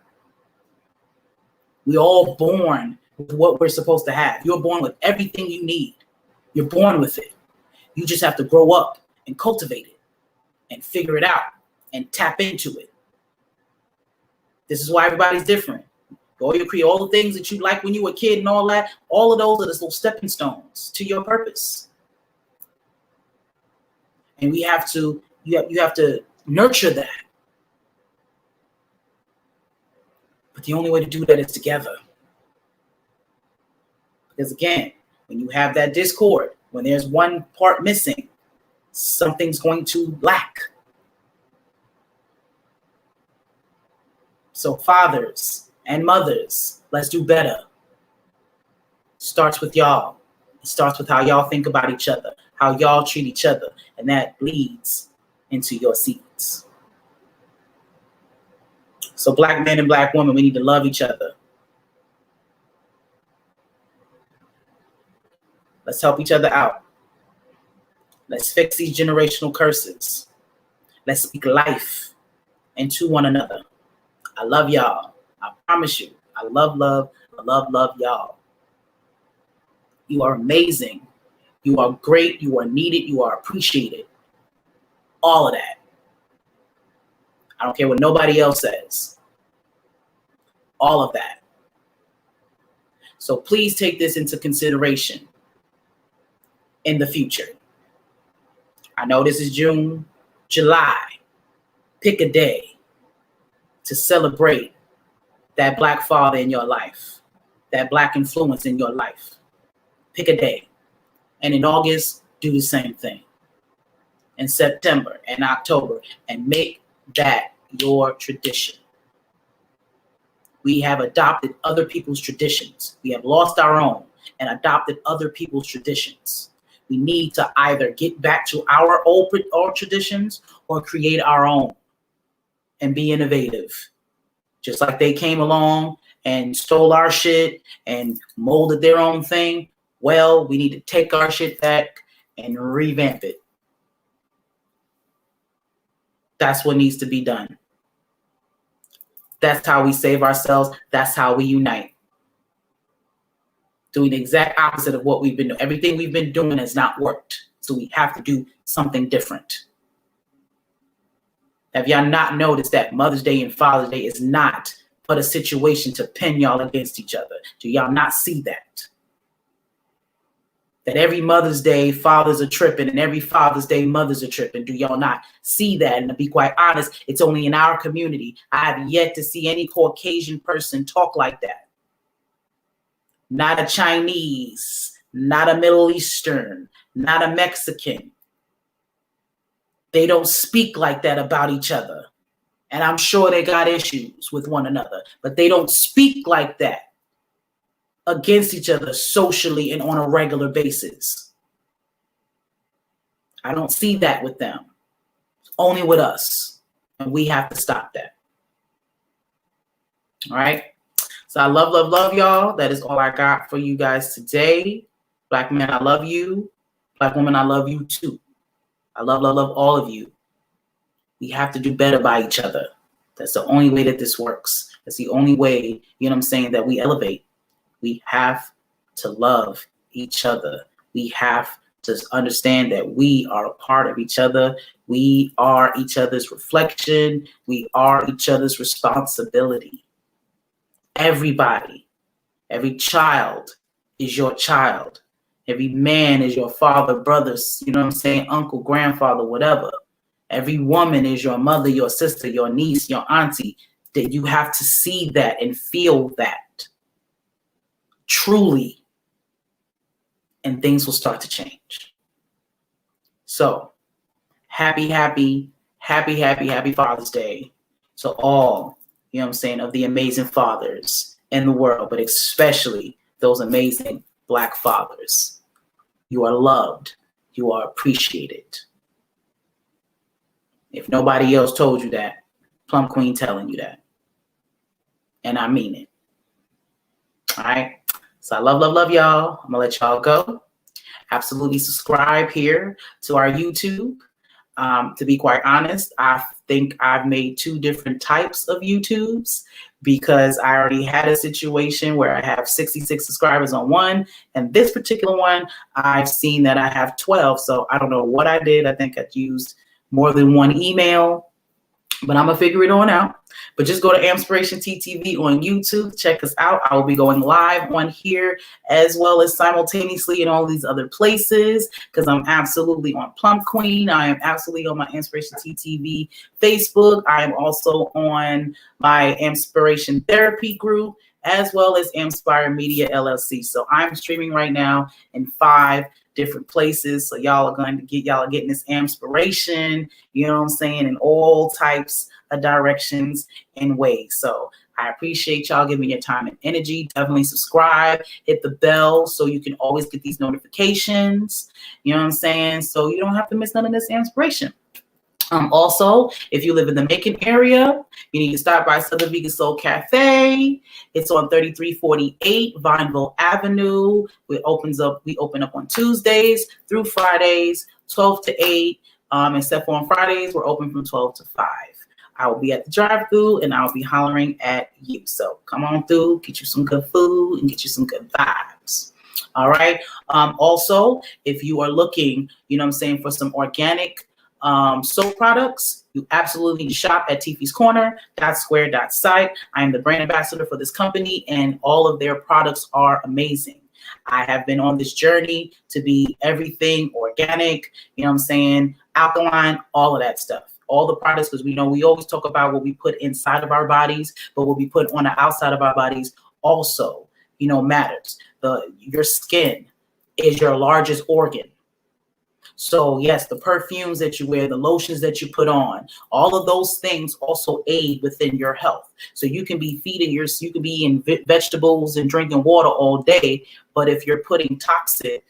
We're all born with what we're supposed to have. You're born with everything you need. You're born with it. You just have to grow up and cultivate it and figure it out and tap into it. This is why everybody's different. You create all the things that you like when you were a kid and all that. All of those are just little stepping stones to your purpose. And you have to nurture that. But the only way to do that is together. Because again, when you have that discord, when there's one part missing, something's going to lack. So fathers and mothers, let's do better. Starts with y'all. It starts with how y'all think about each other, how y'all treat each other, and that bleeds into your seeds. So black men and black women, we need to love each other. Let's help each other out. Let's fix these generational curses. Let's speak life into one another. I love y'all. I promise you. I love y'all. You are amazing. You are great. You are needed. You are appreciated. All of that. I don't care what nobody else says. All of that. So please take this into consideration in the future. I know this is June, July. Pick a day to celebrate that black father in your life, that black influence in your life. Pick a day. And in August, do the same thing. In September and October, and make that your tradition. We have adopted other people's traditions. We have lost our own and adopted other people's traditions. We need to either get back to our old traditions or create our own and be innovative. Just like they came along and stole our shit and molded their own thing. Well, we need to take our shit back and revamp it. That's what needs to be done. That's how we save ourselves. That's how we unite. Doing the exact opposite of what we've been doing. Everything we've been doing has not worked. So we have to do something different. Have y'all not noticed that Mother's Day and Father's Day is not but a situation to pin y'all against each other? Do y'all not see that? That every Mother's Day, fathers are tripping, and every Father's Day, mothers are tripping. Do y'all not see that? And to be quite honest, it's only in our community. I have yet to see any Caucasian person talk like that. Not a Chinese, not a Middle Eastern, not a Mexican. They don't speak like that about each other. And I'm sure they got issues with one another, but they don't speak like that against each other socially and on a regular basis. I don't see that with them. Only with us. And we have to stop that. All right. So I love y'all. That is all I got for you guys today. Black men, I love you. Black women, I love you too. I love all of you. We have to do better by each other. That's the only way that this works. That's the only way, you know what I'm saying, that we elevate. We have to love each other. We have to understand that we are a part of each other. We are each other's reflection. We are each other's responsibility. Everybody, every child is your child. Every man is your father, brothers, you know what I'm saying, uncle, grandfather, whatever. Every woman is your mother, your sister, your niece, your auntie. That you have to see that and feel that. truly, and things will start to change. So happy Father's Day to all, you know what I'm saying, of the amazing fathers in the world, but especially those amazing Black fathers. You are loved. You are appreciated. If nobody else told you that, Plum Queen telling you that. And I mean it. All right. So I love y'all. I'm going to let y'all go. Absolutely subscribe here to our YouTube. To be quite honest, I think I've made 2 different types of YouTubes because I already had a situation where I have 66 subscribers on one, and this particular one, I've seen that I have 12. So I don't know what I did. I think I used more than one email, but I'm gonna figure it on out. But just go to AMPspirationTTV on YouTube. Check us out. I will be going live on here as well as simultaneously in all these other places because I'm absolutely on Plum Queen. I am absolutely on my AMPspirationTTV Facebook. I am also on my AMPspiration Therapy group as well as AMPspire Media LLC. So I'm streaming right now in 5 different places. So y'all are getting this AMPspiration, you know what I'm saying, in all types of directions and ways. So I appreciate y'all giving me your time and energy. Definitely subscribe, hit the bell so you can always get these notifications. You know what I'm saying? So you don't have to miss none of this inspiration. Also, if you live in the Macon area, you need to stop by Southern Vegan Soul Cafe. It's on 3348 Vineville Avenue. We open up on Tuesdays through Fridays, 12 to 8. Except for on Fridays, we're open from 12 to 5. I will be at the drive-thru and I'll be hollering at you. So come on through, get you some good food and get you some good vibes. All right. Also, if you are looking, you know what I'm saying, for some organic soap products, you absolutely need to shop at Tiffy's Corner, .square.site. I am the brand ambassador for this company and all of their products are amazing. I have been on this journey to be everything organic, you know what I'm saying, alkaline, all of that stuff. All the products, because we know we always talk about what we put inside of our bodies, but what we put on the outside of our bodies also, you know, matters. Your skin is your largest organ. So yes, the perfumes that you wear, the lotions that you put on, all of those things also aid within your health. So you can be you can be eating vegetables and drinking water all day, but if you're putting toxic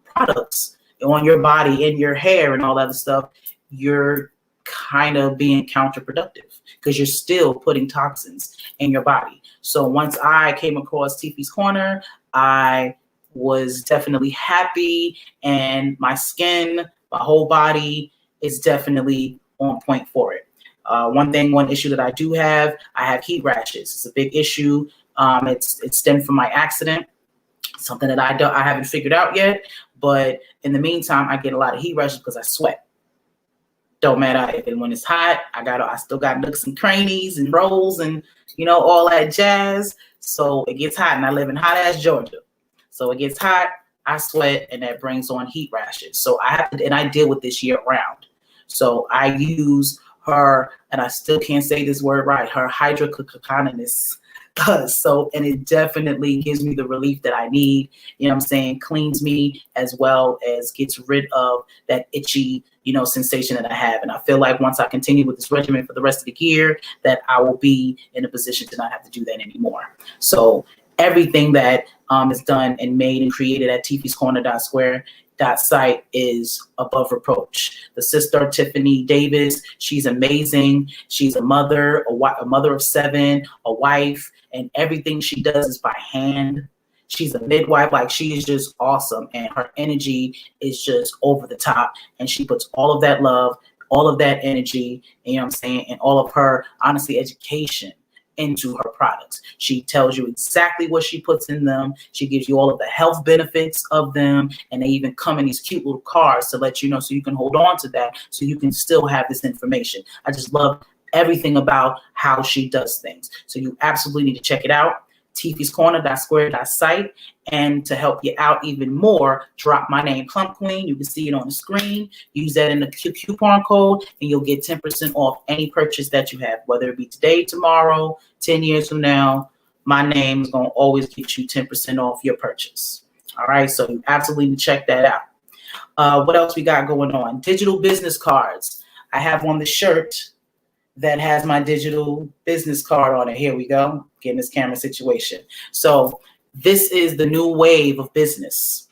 products on your body, in your hair and all that other stuff, you're kind of being counterproductive because you're still putting toxins in your body. So once I came across Tiffy's Corner, I was definitely happy, and my skin, my whole body is definitely on point for it. One issue that I do have, I have heat rashes. It's a big issue. It stemmed from my accident, something that I haven't figured out yet. But in the meantime, I get a lot of heat rashes because I sweat. Don't matter if when it's hot, I still got nooks and crannies and rolls and, you know, all that jazz. So it gets hot, and I live in hot ass Georgia. So it gets hot, I sweat, and that brings on heat rashes. So I deal with this year round. So I use her, and I still can't say this word right, her hydrococonus. So, and it definitely gives me the relief that I need, you know what I'm saying, cleans me as well as gets rid of that itchy, you know, sensation that I have. And I feel like once I continue with this regimen for the rest of the year, that I will be in a position to not have to do that anymore. So everything that is done and made and created at Tiffy's Corner .square.site is above reproach. The sister, Tiffany Davis, she's amazing. She's a mother, a mother of 7, a wife, and everything she does is by hand. She's a midwife. Like, she is just awesome, and her energy is just over the top, and she puts all of that love, all of that energy, you know what I'm saying, and all of her, honestly, education into her products. She tells you exactly what she puts in them. She gives you all of the health benefits of them, and they even come in these cute little cards to let you know, so you can hold on to that, so you can still have this information. I just love everything about how she does things. So you absolutely need to check it out. Tiffy's Corner .square.site. And to help you out even more, drop my name, Plum Queen. You can see it on the screen. Use that in the coupon code, and you'll get 10% off any purchase that you have, whether it be today, tomorrow, 10 years from now, my name is going to always get you 10% off your purchase. All right, so you absolutely check that out. What else we got going on? Digital business cards. I have on the shirt that has my digital business card on it. Here we go. Getting this camera situation. So this is the new wave of business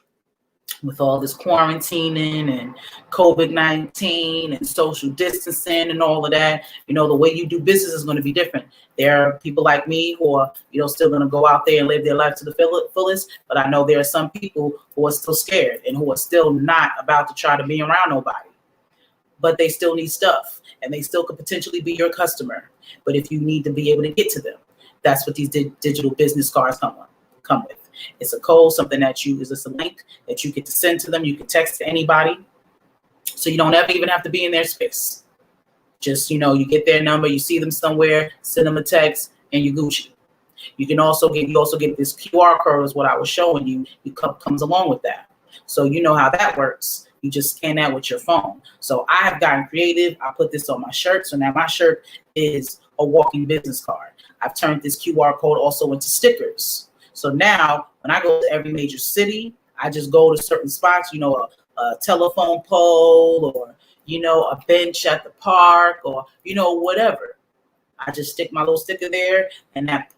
with all this quarantining and COVID-19 and social distancing and all of that. You know, the way you do business is going to be different. There are people like me who are, still going to go out there and live their life to the fullest. But I know there are some people who are still scared and who are still not about to try to be around nobody. But they still need stuff, and they still could potentially be your customer. But if you need to be able to get to them, that's what these digital business cards come with. It's a code, something that is just a link that you get to send to them. You can text to anybody, so you don't ever even have to be in their space. Just, you get their number, you see them somewhere, send them a text, and you Gucci. You also get this QR code is what I was showing you. It comes along with that. So you know how that works. You just scan that with your phone. So I have gotten creative. I put this on my shirt. So now my shirt is a walking business card. I've turned this QR code also into stickers. So now when I go to every major city, I just go to certain spots, a telephone pole or, a bench at the park or, whatever. I just stick my little sticker there, and that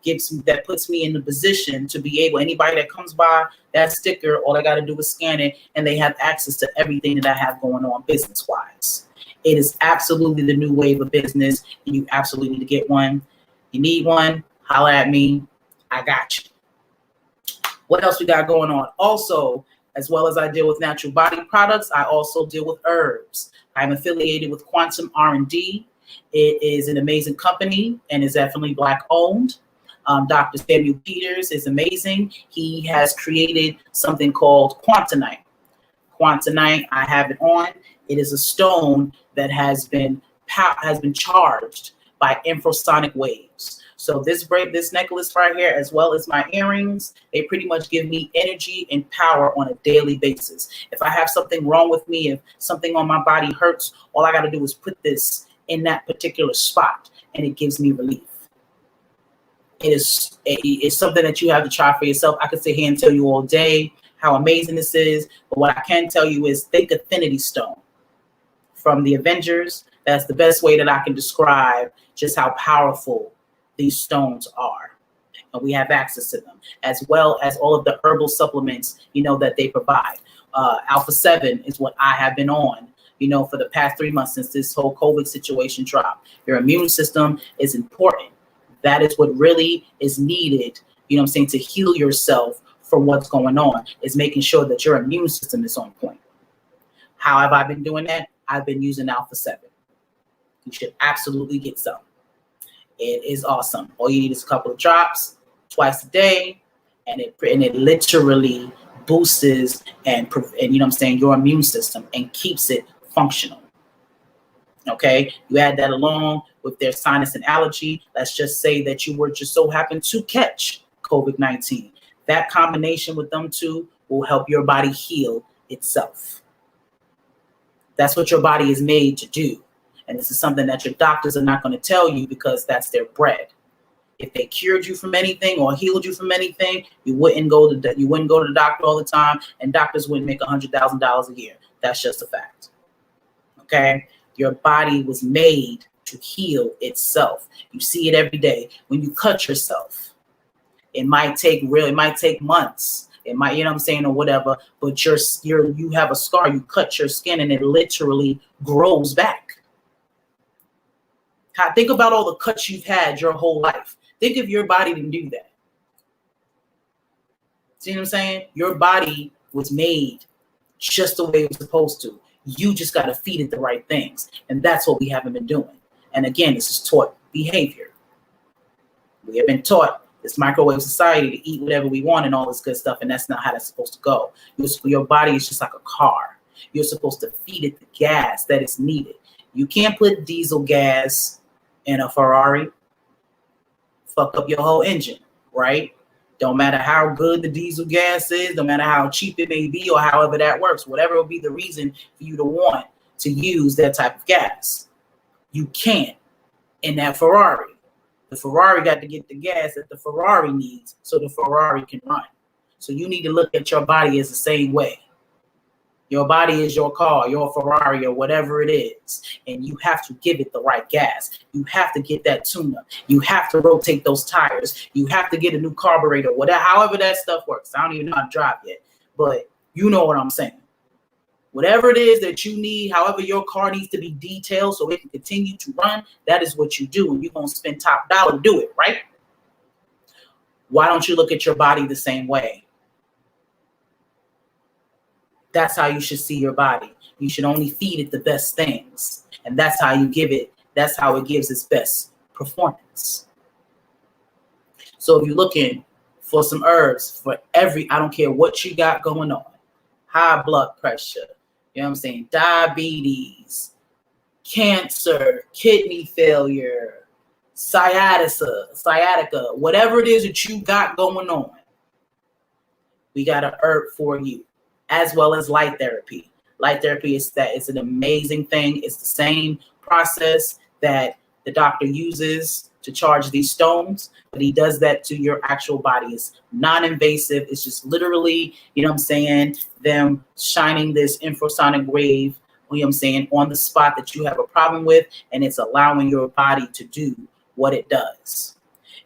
puts me in the position to be able, anybody that comes by that sticker, all I got to do is scan it, and they have access to everything that I have going on business-wise. It is absolutely the new wave of business, and you absolutely need to get one. You need one, holler at me. I got you. What else we got going on? Also, as well as I deal with natural body products, I also deal with herbs. I'm affiliated with Quantum R&D. It is an amazing company and is definitely Black owned. Dr. Samuel Peters is amazing. He has created something called Quantanite. Quantanite, I have it on. It is a stone that has been charged by infrasonic waves. So this necklace right here, as well as my earrings, they pretty much give me energy and power on a daily basis. If I have something wrong with me, if something on my body hurts, all I got to do is put this in that particular spot, and it gives me relief. It's something that you have to try for yourself. I could sit here and tell you all day how amazing this is, but what I can tell you is think Affinity Stone from the Avengers. That's the best way that I can describe just how powerful these stones are. And we have access to them, as well as all of the herbal supplements, that they provide. Alpha 7 is what I have been on, for the past 3 months since this whole COVID situation dropped. Your immune system is important. That is what really is needed, to heal yourself from what's going on, is making sure that your immune system is on point. How have I been doing that? I've been using Alpha 7. You should absolutely get some. It is awesome. All you need is a couple of drops twice a day, and it literally boosts and your immune system and keeps it functional. Okay, you add that along with their sinus and allergy. Let's just say that you were just so happen to catch COVID-19. That combination with them two will help your body heal itself. That's what your body is made to do. And this is something that your doctors are not going to tell you because that's their bread. If they cured you from anything or healed you from anything, you wouldn't go to the doctor all the time, and doctors wouldn't make $100,000 a year. That's just a fact. Okay? Your body was made to heal itself. You see it every day. When you cut yourself, it might take months. It might, or whatever, but you have a scar, you cut your skin, and it literally grows back. Think about all the cuts you've had your whole life. Think if your body didn't do that. See what I'm saying? Your body was made just the way it was supposed to. You just got to feed it the right things. And that's what we haven't been doing. And again, this is taught behavior. We have been taught this microwave society to eat whatever we want and all this good stuff. And that's not how that's supposed to go. Your body is just like a car. You're supposed to feed it the gas that is needed. You can't put diesel gas in a Ferrari. Fuck up your whole engine, right? Don't matter how good the diesel gas is, no matter how cheap it may be or however that works, whatever will be the reason for you to want to use that type of gas. You can't in that Ferrari. The Ferrari got to get the gas that the Ferrari needs so the Ferrari can run. So you need to look at your body as the same way. Your body is your car, your Ferrari, or whatever it is. And you have to give it the right gas. You have to get that tune-up. You have to rotate those tires. You have to get a new carburetor, whatever, however that stuff works. I don't even know how to drive yet, but you know what I'm saying. Whatever it is that you need, however your car needs to be detailed so it can continue to run, that is what you do. And you're going to spend top dollar to do it, right? Why don't you look at your body the same way? That's how you should see your body. You should only feed it the best things. And that's how you give it. That's how it gives its best performance. So if you're looking for some herbs for I don't care what you got going on, high blood pressure, you know what I'm saying, diabetes, cancer, kidney failure, sciatica, whatever it is that you got going on, we got an herb for you, as well as light therapy. Light therapy is an amazing thing. It's the same process that the doctor uses to charge these stones, but he does that to your actual body. It's non-invasive. It's just literally, you know what I'm saying, them shining this infrasonic wave, you know what I'm saying, on the spot that you have a problem with, and it's allowing your body to do what it does.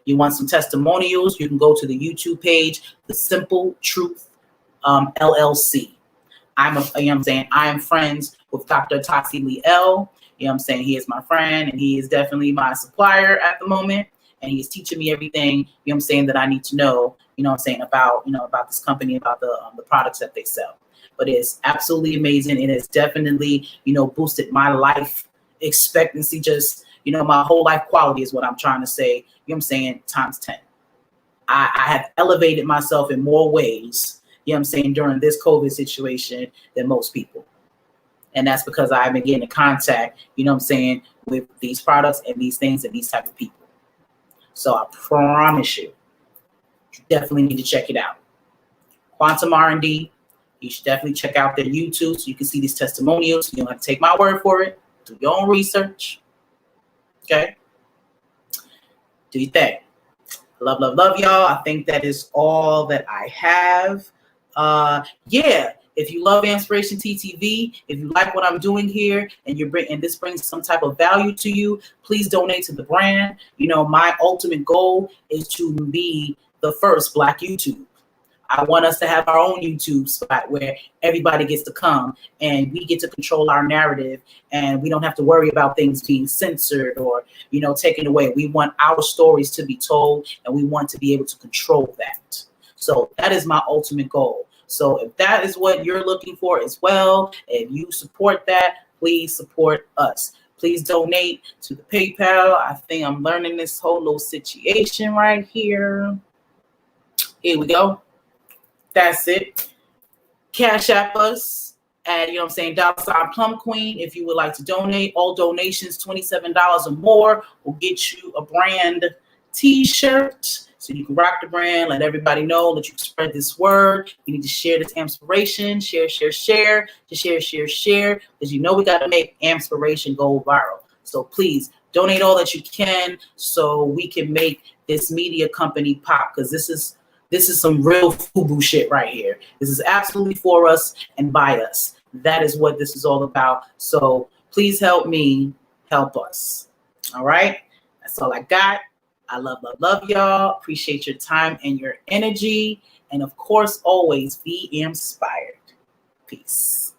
You want some testimonials? You can go to the YouTube page, The Simple Truth LLC. You know what I'm saying, I am friends with Dr. Tassi Lee L. You know what I'm saying, he is my friend, and he is definitely my supplier at the moment, and he is teaching me everything, you know what I'm saying, that I need to know, you know what I'm saying, about this company, about the products that they sell. But it's absolutely amazing. It has definitely, boosted my life expectancy, just, my whole life quality is what I'm trying to say, you know what I'm saying, times 10. I have elevated myself in more ways, you know what I'm saying, during this COVID situation than most people. And that's because I've been getting in contact, you know what I'm saying, with these products and these things and these type of people. So I promise you definitely need to check it out. Quantum R&D, you should definitely check out their YouTube so you can see these testimonials. You don't have to take my word for it. Do your own research. Okay? Do your thing. Love, love, love, y'all. I think that is all that I have. If you love Inspiration TTV, if you like what I'm doing here, and this brings some type of value to you, please donate to the brand. My ultimate goal is to be the first Black YouTube. I want us to have our own YouTube spot where everybody gets to come and we get to control our narrative, and we don't have to worry about things being censored or, taken away. We want our stories to be told, and we want to be able to control that. So that is my ultimate goal. So if that is what you're looking for as well, and you support that, please support us. Please donate to the PayPal. I think I'm learning this whole little situation right here. Here we go. That's it. Cash App us at, $ Plum Queen if you would like to donate. All donations, $27 or more, will get you a brand t-shirt. So you can rock the brand, let everybody know, let you spread this word. You need to share this inspiration, share, because we got to make Amspiration go viral. So please donate all that you can so we can make this media company pop, because this is some real FUBU shit right here. This is absolutely for us and by us. That is what this is all about. So please help me help us. All right? That's all I got. I love, love, love y'all. Appreciate your time and your energy. And of course, always be inspired. Peace.